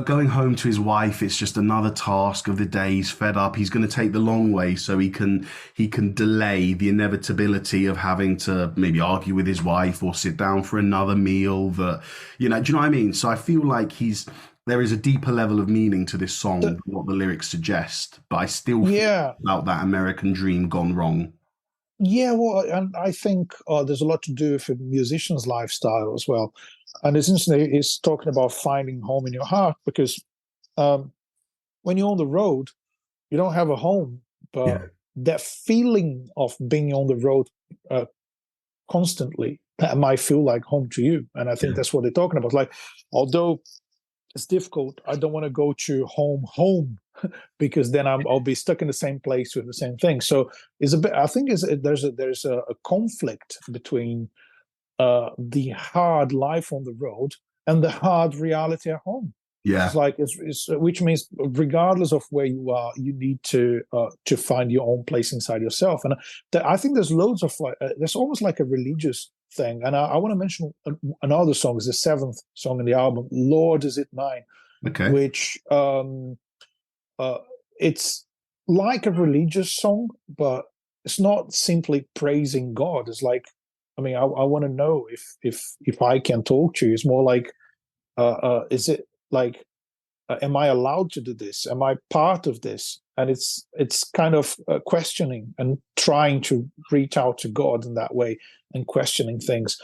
going home to his wife. It's just another task of the day. He's fed up. He's going to take the long way so he can delay the inevitability of having to maybe argue with his wife or sit down for another meal. Do you know what I mean? So I feel like there is a deeper level of meaning to this song than what the lyrics suggest. But I still feel about that American dream gone wrong. Yeah, well, and I think there's a lot to do with a musician's lifestyle as well. And it's interesting, he's talking about finding home in your heart, because when you're on the road, you don't have a home, but that feeling of being on the road constantly, that might feel like home to you. And I think that's what they're talking about. Like, although it's difficult, I don't want to go to home, because then I'll be stuck in the same place with the same thing. So it's a bit. I think there's a conflict between the hard life on the road and the hard reality at home. Yeah, it's like it's which means regardless of where you are, you need to find your own place inside yourself. And I think there's loads of there's almost like a religious thing. And I want to mention another song. Is the 7th song in the album, "Lord, Is It Mine?" Okay, which it's like a religious song, but it's not simply praising God. It's like, I mean, I want to know if I can talk to you. It's more like, is it like, am I allowed to do this? Am I part of this? And it's kind of questioning and trying to reach out to God in that way and questioning things.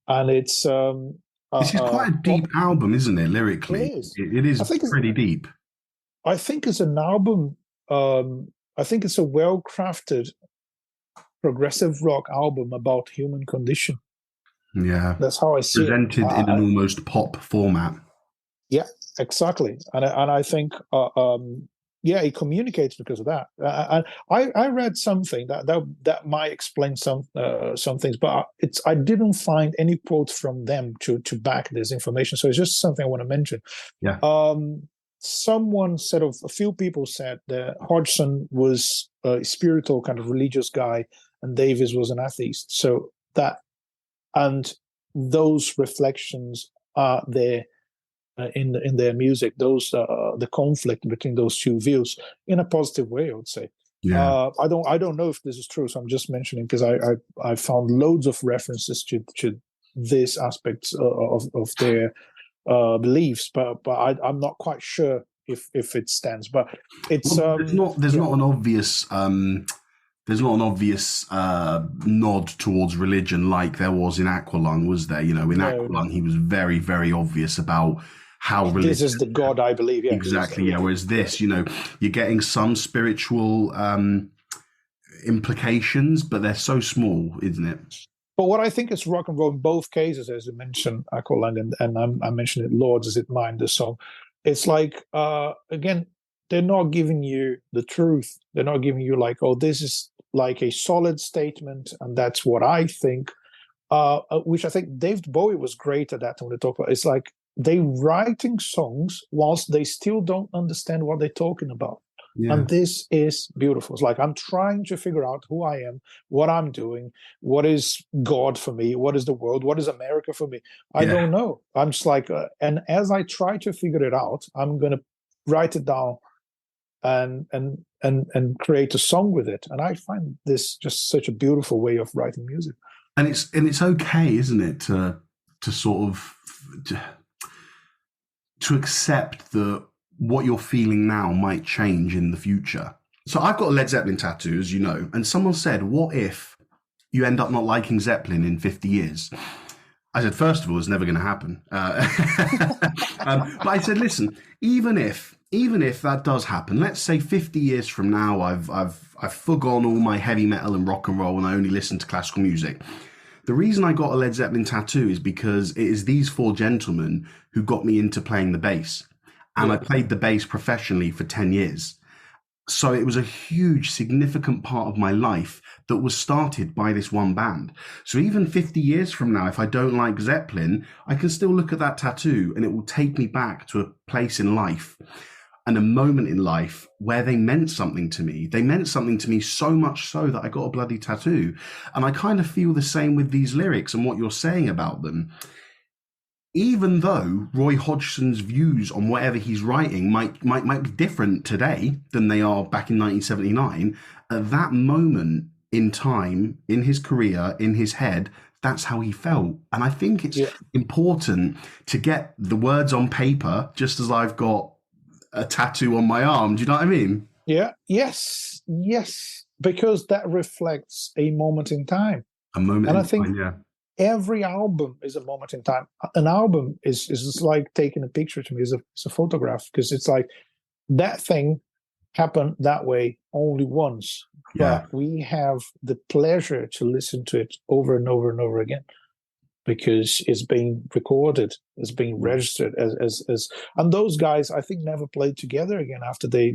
And it's this is quite a deep album, isn't it? Lyrically, it is pretty deep. I think it's an album. I think it's a well-crafted progressive rock album about human condition. Yeah, that's how I see presented it. in an almost pop format. Yeah, exactly. And I think he communicates because of that. And I read something that might explain some things, but I didn't find any quotes from them to back this information. So it's just something I want to mention. Yeah. Someone said, a few people said that Hodgson was a spiritual kind of religious guy and Davis was an atheist. So and those reflections are there in their music. Those the conflict between those two views in a positive way, I would say. Yeah. I don't know if this is true, so I'm just mentioning because I found loads of references to this aspect of their beliefs, but I'm not quite sure if it stands. But it's there's not an obvious nod towards religion like there was in Aqualung, was there? In Aqualung he was very, very obvious about how religious. This is the God I believe. Yeah, exactly. Yeah. Whereas this, you're getting some spiritual implications, but they're so small, isn't it? But what I think is rock and roll in both cases, as you mentioned, Aqualung, and I mentioned it, "Lord, Is It Mine?" the song. It's like, again, they're not giving you the truth. They're not giving you like, oh, this is like a solid statement, and that's what I think. Which I think David Bowie was great at that when they talk about. It's like they writing songs whilst they still don't understand what they're talking about. Yeah. And this is beautiful. It's like I'm trying to figure out who I am, what I'm doing, what is God for me, what is the world, what is America for me. I don't know. I'm just like, and as I try to figure it out, I'm going to write it down and create a song with it. And I find this just such a beautiful way of writing music. And it's okay, isn't it, to sort of to accept that what you're feeling now might change in the future. So I've got a Led Zeppelin tattoo, as you know, and someone said, what if you end up not liking Zeppelin in 50 years? I said, first of all, it's never going to happen. But I said, listen, even if that does happen, let's say 50 years from now, I've forgone all my heavy metal and rock and roll and I only listen to classical music. The reason I got a Led Zeppelin tattoo is because it is these four gentlemen who got me into playing the bass. And I played the bass professionally for 10 years. So it was a huge, significant part of my life that was started by this one band. So even 50 years from now, if I don't like Zeppelin, I can still look at that tattoo and it will take me back to a place in life and a moment in life where they meant something to me. They meant something to me so much so that I got a bloody tattoo. And I kind of feel the same with these lyrics and what you're saying about them. Even though Roy Hodgson's views on whatever he's writing might be different today than they are back in 1979, at that moment in time, in his career, in his head, that's how he felt. And I think it's important to get the words on paper, just as I've got a tattoo on my arm. Do you know what I mean? Yeah. Yes. Because that reflects a moment in time. A moment and in I think time, yeah. Every album is a moment in time. An album is just like taking a picture to me. It's a photograph, because it's like that thing happened that way only once. Yeah. But we have the pleasure to listen to it over and over and over again, because it's being recorded, it's being registered as and those guys, I think, never played together again after they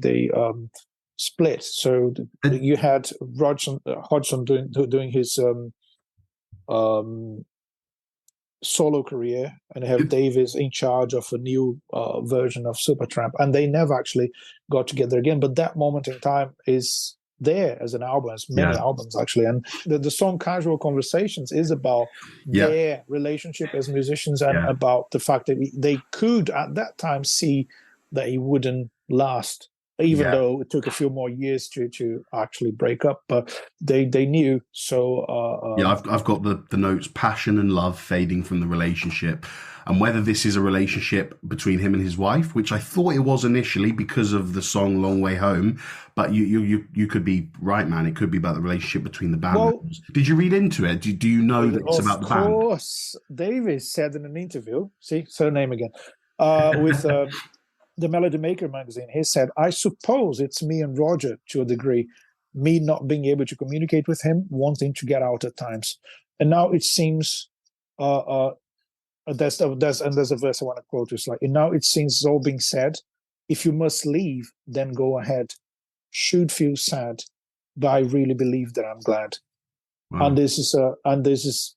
split. So you had Hodgson doing his solo career, and have Davis in charge of a new version of Supertramp, and they never actually got together again. But that moment in time is there as an album, as many albums actually. And the song Casual Conversations is about their relationship as musicians, and about the fact that they could at that time see that it wouldn't last, even though it took a few more years to actually break up, but they knew. So I've got the notes: passion and love fading from the relationship, and whether this is a relationship between him and his wife, which I thought it was initially because of the song "Long Way Home," but you could be right, man. It could be about the relationship between the band members. Did you read into it? Do you know that it's about the band? Of course, Davis said in an interview. See, surname again, with. The Melody Maker magazine, he said, "I suppose it's me and Roger to a degree, me not being able to communicate with him, wanting to get out at times. And now it seems, there's a verse I want to quote. It's like, and now it seems all being said, if you must leave, then go ahead. Should feel sad, but I really believe that I'm glad." Wow. And this is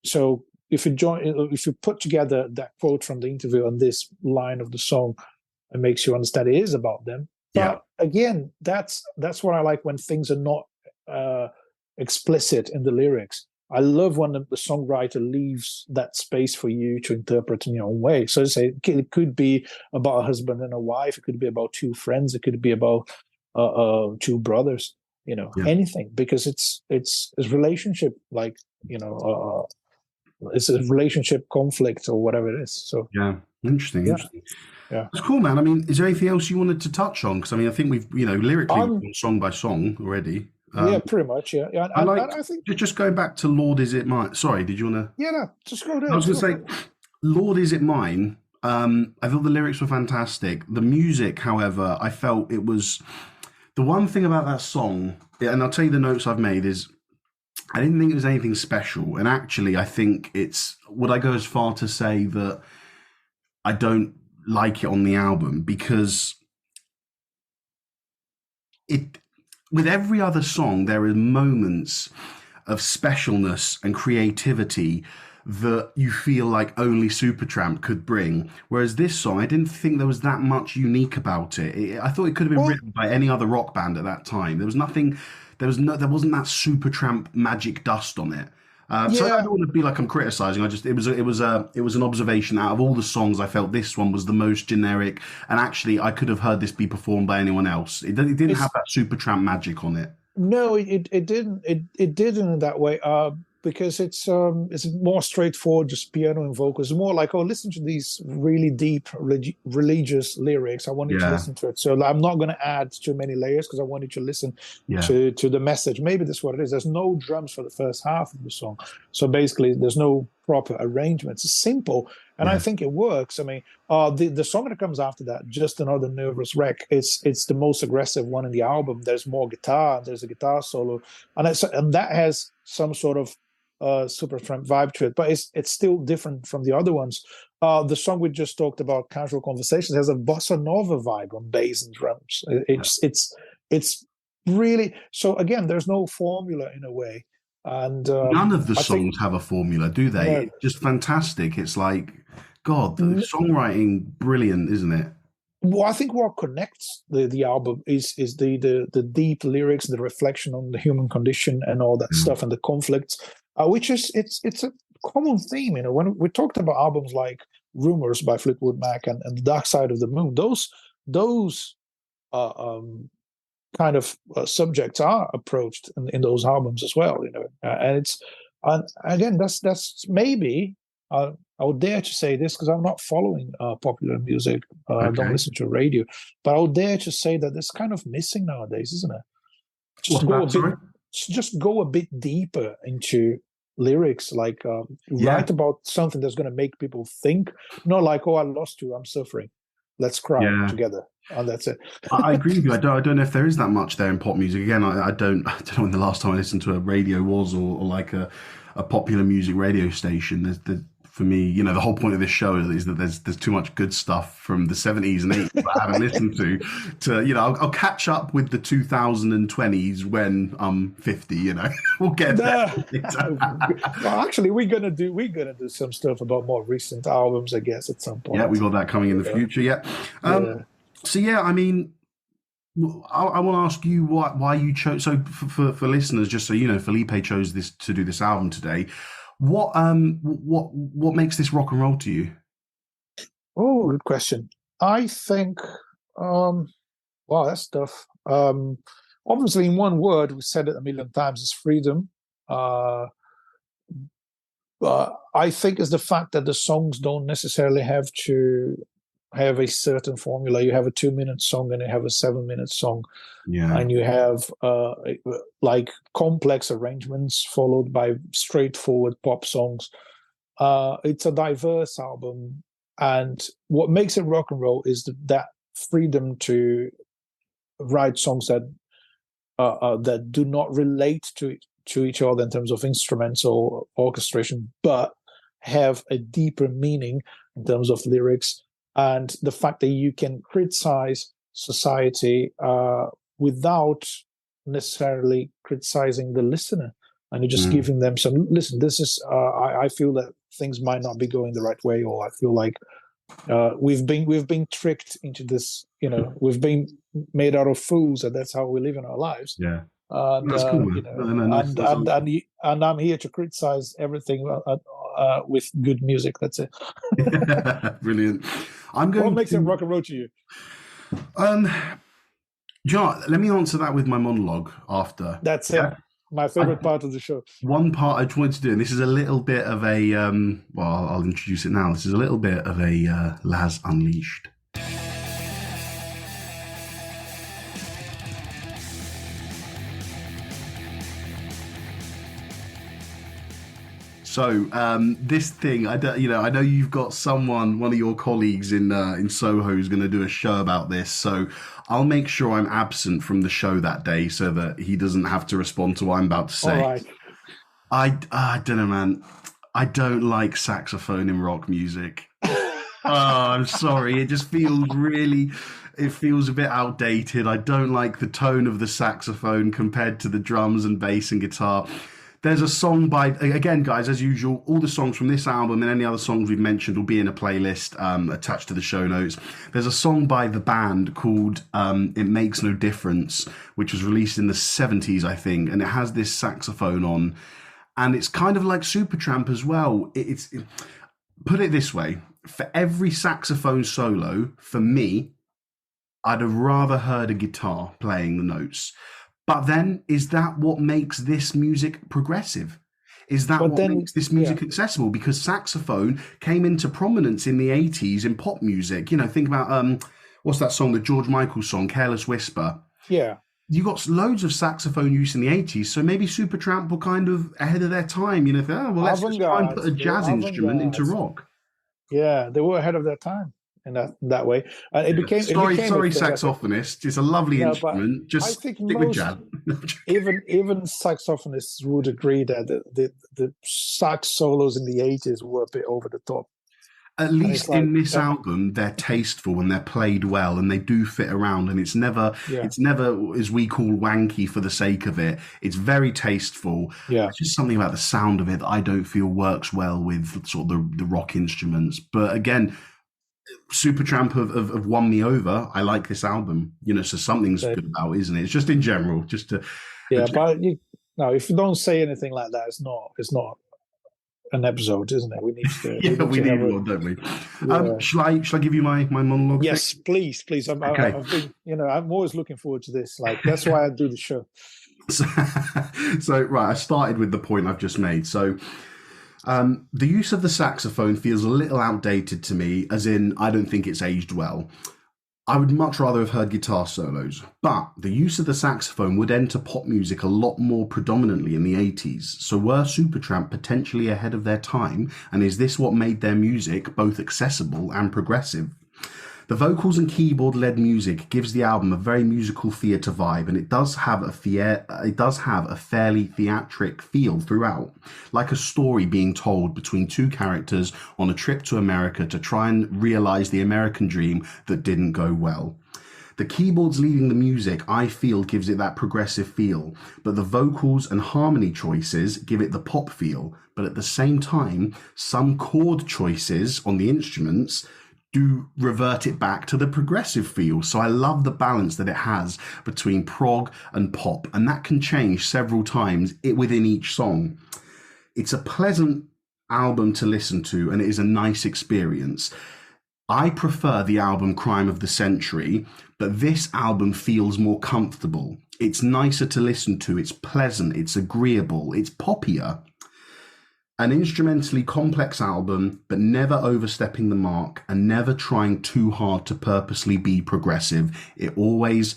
so if you put together that quote from the interview and this line of the song, it makes you understand it is about them. But again, that's what I like, when things are not explicit in the lyrics. I love when the songwriter leaves that space for you to interpret in your own way. So say it could be about a husband and a wife. It could be about two friends. It could be about two brothers. Anything, because it's a relationship, like it's a relationship conflict or whatever it is. So interesting. Yeah, it's cool, man. I mean, is there anything else you wanted to touch on? Because I mean, I think we've lyrically song by song already. Pretty much. Yeah. I think just going back to "Lord, Is It Mine." Sorry, did you want to? Yeah, no, just go there. I was going to say, "Lord, Is It Mine." I thought the lyrics were fantastic. The music, however, I felt it was the one thing about that song. And I'll tell you the notes I've made is, I didn't think it was anything special. And actually, I think would I go as far to say that I don't like it on the album, because with every other song, there are moments of specialness and creativity that you feel like only Supertramp could bring. Whereas this song, I didn't think there was that much unique about it. I thought it could have been written by any other rock band at that time. There wasn't that Supertramp magic dust on it. So I don't want to be like I'm criticizing. It was an observation. Out of all the songs, I felt this one was the most generic, and actually I could have heard this be performed by anyone else. It didn't have that Supertramp magic on it. No, it didn't. It didn't in that way. Because it's more straightforward, just piano and vocals. It's more like, listen to these really deep religious lyrics. I want you to listen to it. So I'm not going to add too many layers, because I want you to listen to the message. Maybe that's what it is. There's no drums for the first half of the song. So basically, there's no proper arrangement. It's simple, and I think it works. I mean, the song that comes after that, Just Another Nervous Wreck, it's the most aggressive one in the album. There's more guitar. There's a guitar solo, and that has some sort of Supertramp vibe to it, but it's still different from the other ones. The song we just talked about, Casual Conversations, has a bossa nova vibe on bass and drums. it's really so. Again, there's no formula in a way, and none of the songs have a formula, do they? No. It's just fantastic. It's like, God, the songwriting, brilliant, isn't it? Well, I think what connects the album is the deep lyrics, the reflection on the human condition, and all that stuff, and the conflicts, which is it's a common theme. You know, when we talked about albums like "Rumors" by Fleetwood Mac and "The Dark Side of the Moon," those kind of subjects are approached in those albums as well. You know, and again, that's maybe. I would dare to say this because I'm not following popular music. I don't listen to radio, but I would dare to say that it's kind of missing nowadays, isn't it? Just go a bit deeper into lyrics, like write about something that's going to make people think. Not like, oh, I lost you, I'm suffering. Let's cry together, and that's it. I agree with you. I don't know if there is that much there in pop music. Again, I don't know when the last time I listened to a radio was, or like a popular music radio station. For me, you know, the whole point of this show is that there's too much good stuff from the 70s and 80s that I haven't listened to, you know, I'll catch up with the 2020s when I'm 50, you know. We'll get there. Well, actually, we're gonna do some stuff about more recent albums, I guess, at some point. Yeah, we got that coming in the future. Yeah. So yeah, I mean, I want to ask you why you chose. So for listeners, just so you know, Felipe chose to do this album today. What makes this rock and roll to you? Oh, good question. I think, wow, that's tough. Obviously, in one word, we said it a million times, is freedom. But I think it's the fact that the songs don't necessarily have to have a certain formula. You have a 2-minute song and you have a 7-minute song, and you have like complex arrangements followed by straightforward pop songs. It's a diverse album, and what makes it rock and roll is that freedom to write songs that do not relate to each other in terms of instruments or orchestration, but have a deeper meaning in terms of lyrics. And the fact that you can criticize society without necessarily criticizing the listener, and you're just giving them some. Listen, this is. I feel that things might not be going the right way, or I feel like we've been tricked into this. You know, we've been made out of fools, and that's how we live in our lives. Yeah, that's cool. You know, and I'm here to criticize everything with good music. That's it. Brilliant. What makes it rock and roll to you? John, let me answer that with my monologue after. That's it. My favorite part of the show. One part I just wanted to do, and this is a little bit of a, well, I'll introduce it now. This is a little bit of a Laz Unleashed. So this thing, I know you've got one of your colleagues in Soho who's going to do a show about this. So I'll make sure I'm absent from the show that day so that he doesn't have to respond to what I'm about to say. All right. I don't know, man. I don't like saxophone in rock music. I'm sorry. It just feels it feels a bit outdated. I don't like the tone of the saxophone compared to the drums and bass and guitar. There's a song by, again, guys, as usual, all the songs from this album and any other songs we've mentioned will be in a playlist attached to the show notes. There's a song by the band called It Makes No Difference, which was released in the 70s, I think, and it has this saxophone on. And it's kind of like Supertramp as well. Put it this way, for every saxophone solo, for me, I'd have rather heard a guitar playing the notes. But then, is that what makes this music progressive? Is that makes this music accessible? Because saxophone came into prominence in the 80s in pop music. You know, think about, what's that song, the George Michael song, Careless Whisper? Yeah. You got loads of saxophone use in the 80s, so maybe Supertramp were kind of ahead of their time. You know, let's just try and put a jazz instrument into rock. Yeah, they were ahead of their time in that way. It became. Sorry, saxophonist. It's a lovely instrument. Just stick with jazz. even saxophonists would agree that the sax solos in the 80s were a bit over the top. At least in this album, they're tasteful and they're played well and they do fit around, and it's never as we call wanky for the sake of it. It's very tasteful. It's just something about the sound of it that I don't feel works well with sort of the rock instruments. But again, Supertramp have won me over. I like this album, so something's good about it, isn't it? It's just in general, just to but if you don't say anything like that, it's not an episode, isn't it? We need to. We need one, don't we? Shall I give you my monologue? Yes, please. I've been, I'm always looking forward to this. Like, that's why I do the show. So right, I started with the point I've just made. So the use of the saxophone feels a little outdated to me, as in I don't think it's aged well. I would much rather have heard guitar solos, but the use of the saxophone would enter pop music a lot more predominantly in the 80s. So were Supertramp potentially ahead of their time, and is this what made their music both accessible and progressive? The vocals and keyboard-led music gives the album a very musical theatre vibe, and it does have a fairly theatric feel throughout, like a story being told between two characters on a trip to America to try and realise the American dream that didn't go well. The keyboards leading the music, I feel, gives it that progressive feel, but the vocals and harmony choices give it the pop feel. But at the same time, some chord choices on the instruments do revert it back to the progressive feel. So I love the balance that it has between prog and pop, and that can change several times within each song. It's a pleasant album to listen to, and it is a nice experience. I prefer the album Crime of the Century, but this album feels more comfortable. It's nicer to listen to, it's pleasant, it's agreeable, it's pop-ier. An instrumentally complex album, but never overstepping the mark and never trying too hard to purposely be progressive. It always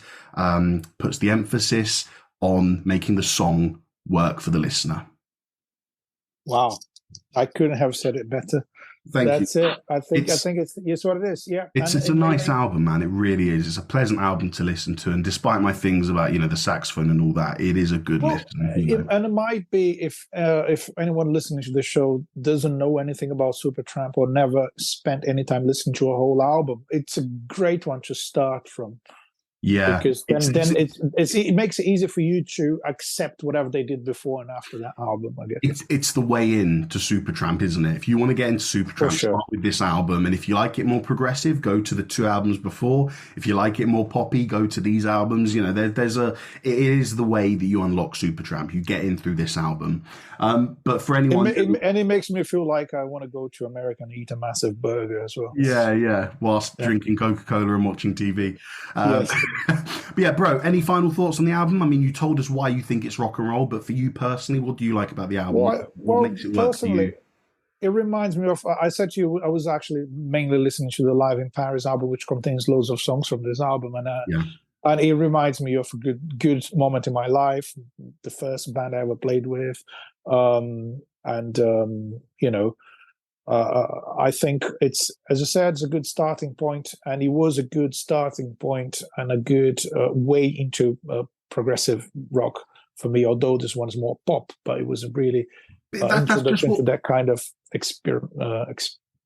puts the emphasis on making the song work for the listener. Wow. I couldn't have said it better. That's it. I think it's what it is. Yeah. It's a nice album, man. It really is. It's a pleasant album to listen to. And despite my things about, the saxophone and all that, it is a good listen. And it might be if anyone listening to the show doesn't know anything about Supertramp or never spent any time listening to a whole album, it's a great one to start from. Yeah, because then it makes it easier for you to accept whatever they did before and after that album, I guess. It's the way in to Supertramp, isn't it? If you want to get into Supertramp, start with this album, and if you like it more progressive, go to the two albums before. If you like it more poppy, go to these albums. It is the way that you unlock Supertramp. You get in through this album. But for anyone, it makes me feel like I want to go to America and eat a massive burger as well. Yeah, whilst drinking Coca-Cola and watching TV. Yes. But yeah, bro, any final thoughts on the album? I mean, you told us why you think it's rock and roll, but for you personally, what do you like about the album? What makes it work for you? It reminds me of, I said to you, I was actually mainly listening to the Live in Paris album, which contains loads of songs from this album. And it reminds me of a good moment in my life, the first band I ever played with. I think it's, as I said, it's a good starting point, and it was a good starting point and a good way into progressive rock for me, although this one's more pop, but it was a really introduction to that kind of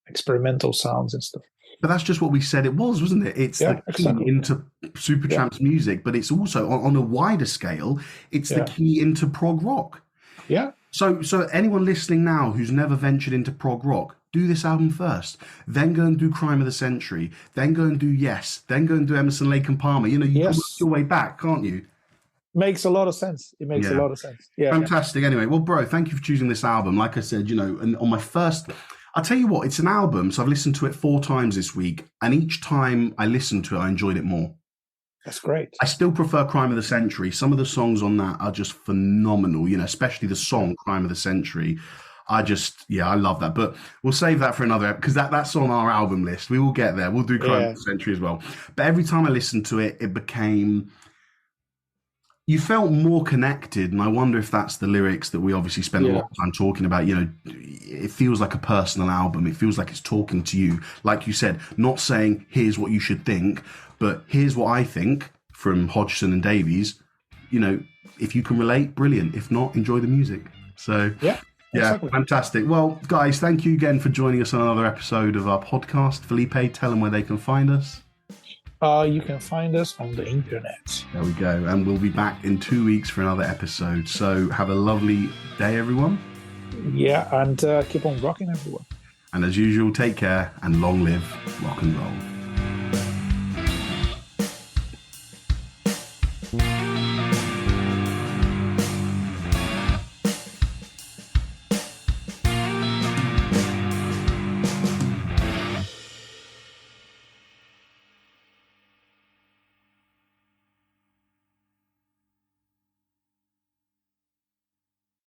experimental sounds and stuff. But that's just what we said it was, wasn't it? It's the key into Supertramp's music, but it's also, on a wider scale, it's the key into prog rock. Yeah. So anyone listening now who's never ventured into prog rock, do this album first, then go and do Crime of the Century, then go and do Yes, then go and do Emerson, Lake and Palmer. You can work your way back, can't you? Makes a lot of sense. It makes a lot of sense. Yeah. Fantastic. Anyway, well, bro, thank you for choosing this album. Like I said, and on my first, I'll tell you what, it's an album, so I've listened to it 4 times this week, and each time I listened to it, I enjoyed it more. That's great. I still prefer Crime of the Century. Some of the songs on that are just phenomenal, especially the song Crime of the Century. I love that. But we'll save that for another, because that's on our album list. We will get there. We'll do Crime of the Century as well. But every time I listened to it, it became... You felt more connected, and I wonder if that's the lyrics that we obviously spend a lot of time talking about. It feels like a personal album. It feels like it's talking to you. Like you said, not saying, here's what you should think, but here's what I think from Hodgson and Davies. If you can relate, brilliant. If not, enjoy the music. So Yeah, exactly. fantastic. Well, guys, thank you again for joining us on another episode of our podcast. Felipe, tell them where they can find us. You can find us on the internet. There we go. And we'll be back in 2 weeks for another episode. So have a lovely day, everyone. Yeah, and keep on rocking, everyone. And as usual, take care and long live rock and roll.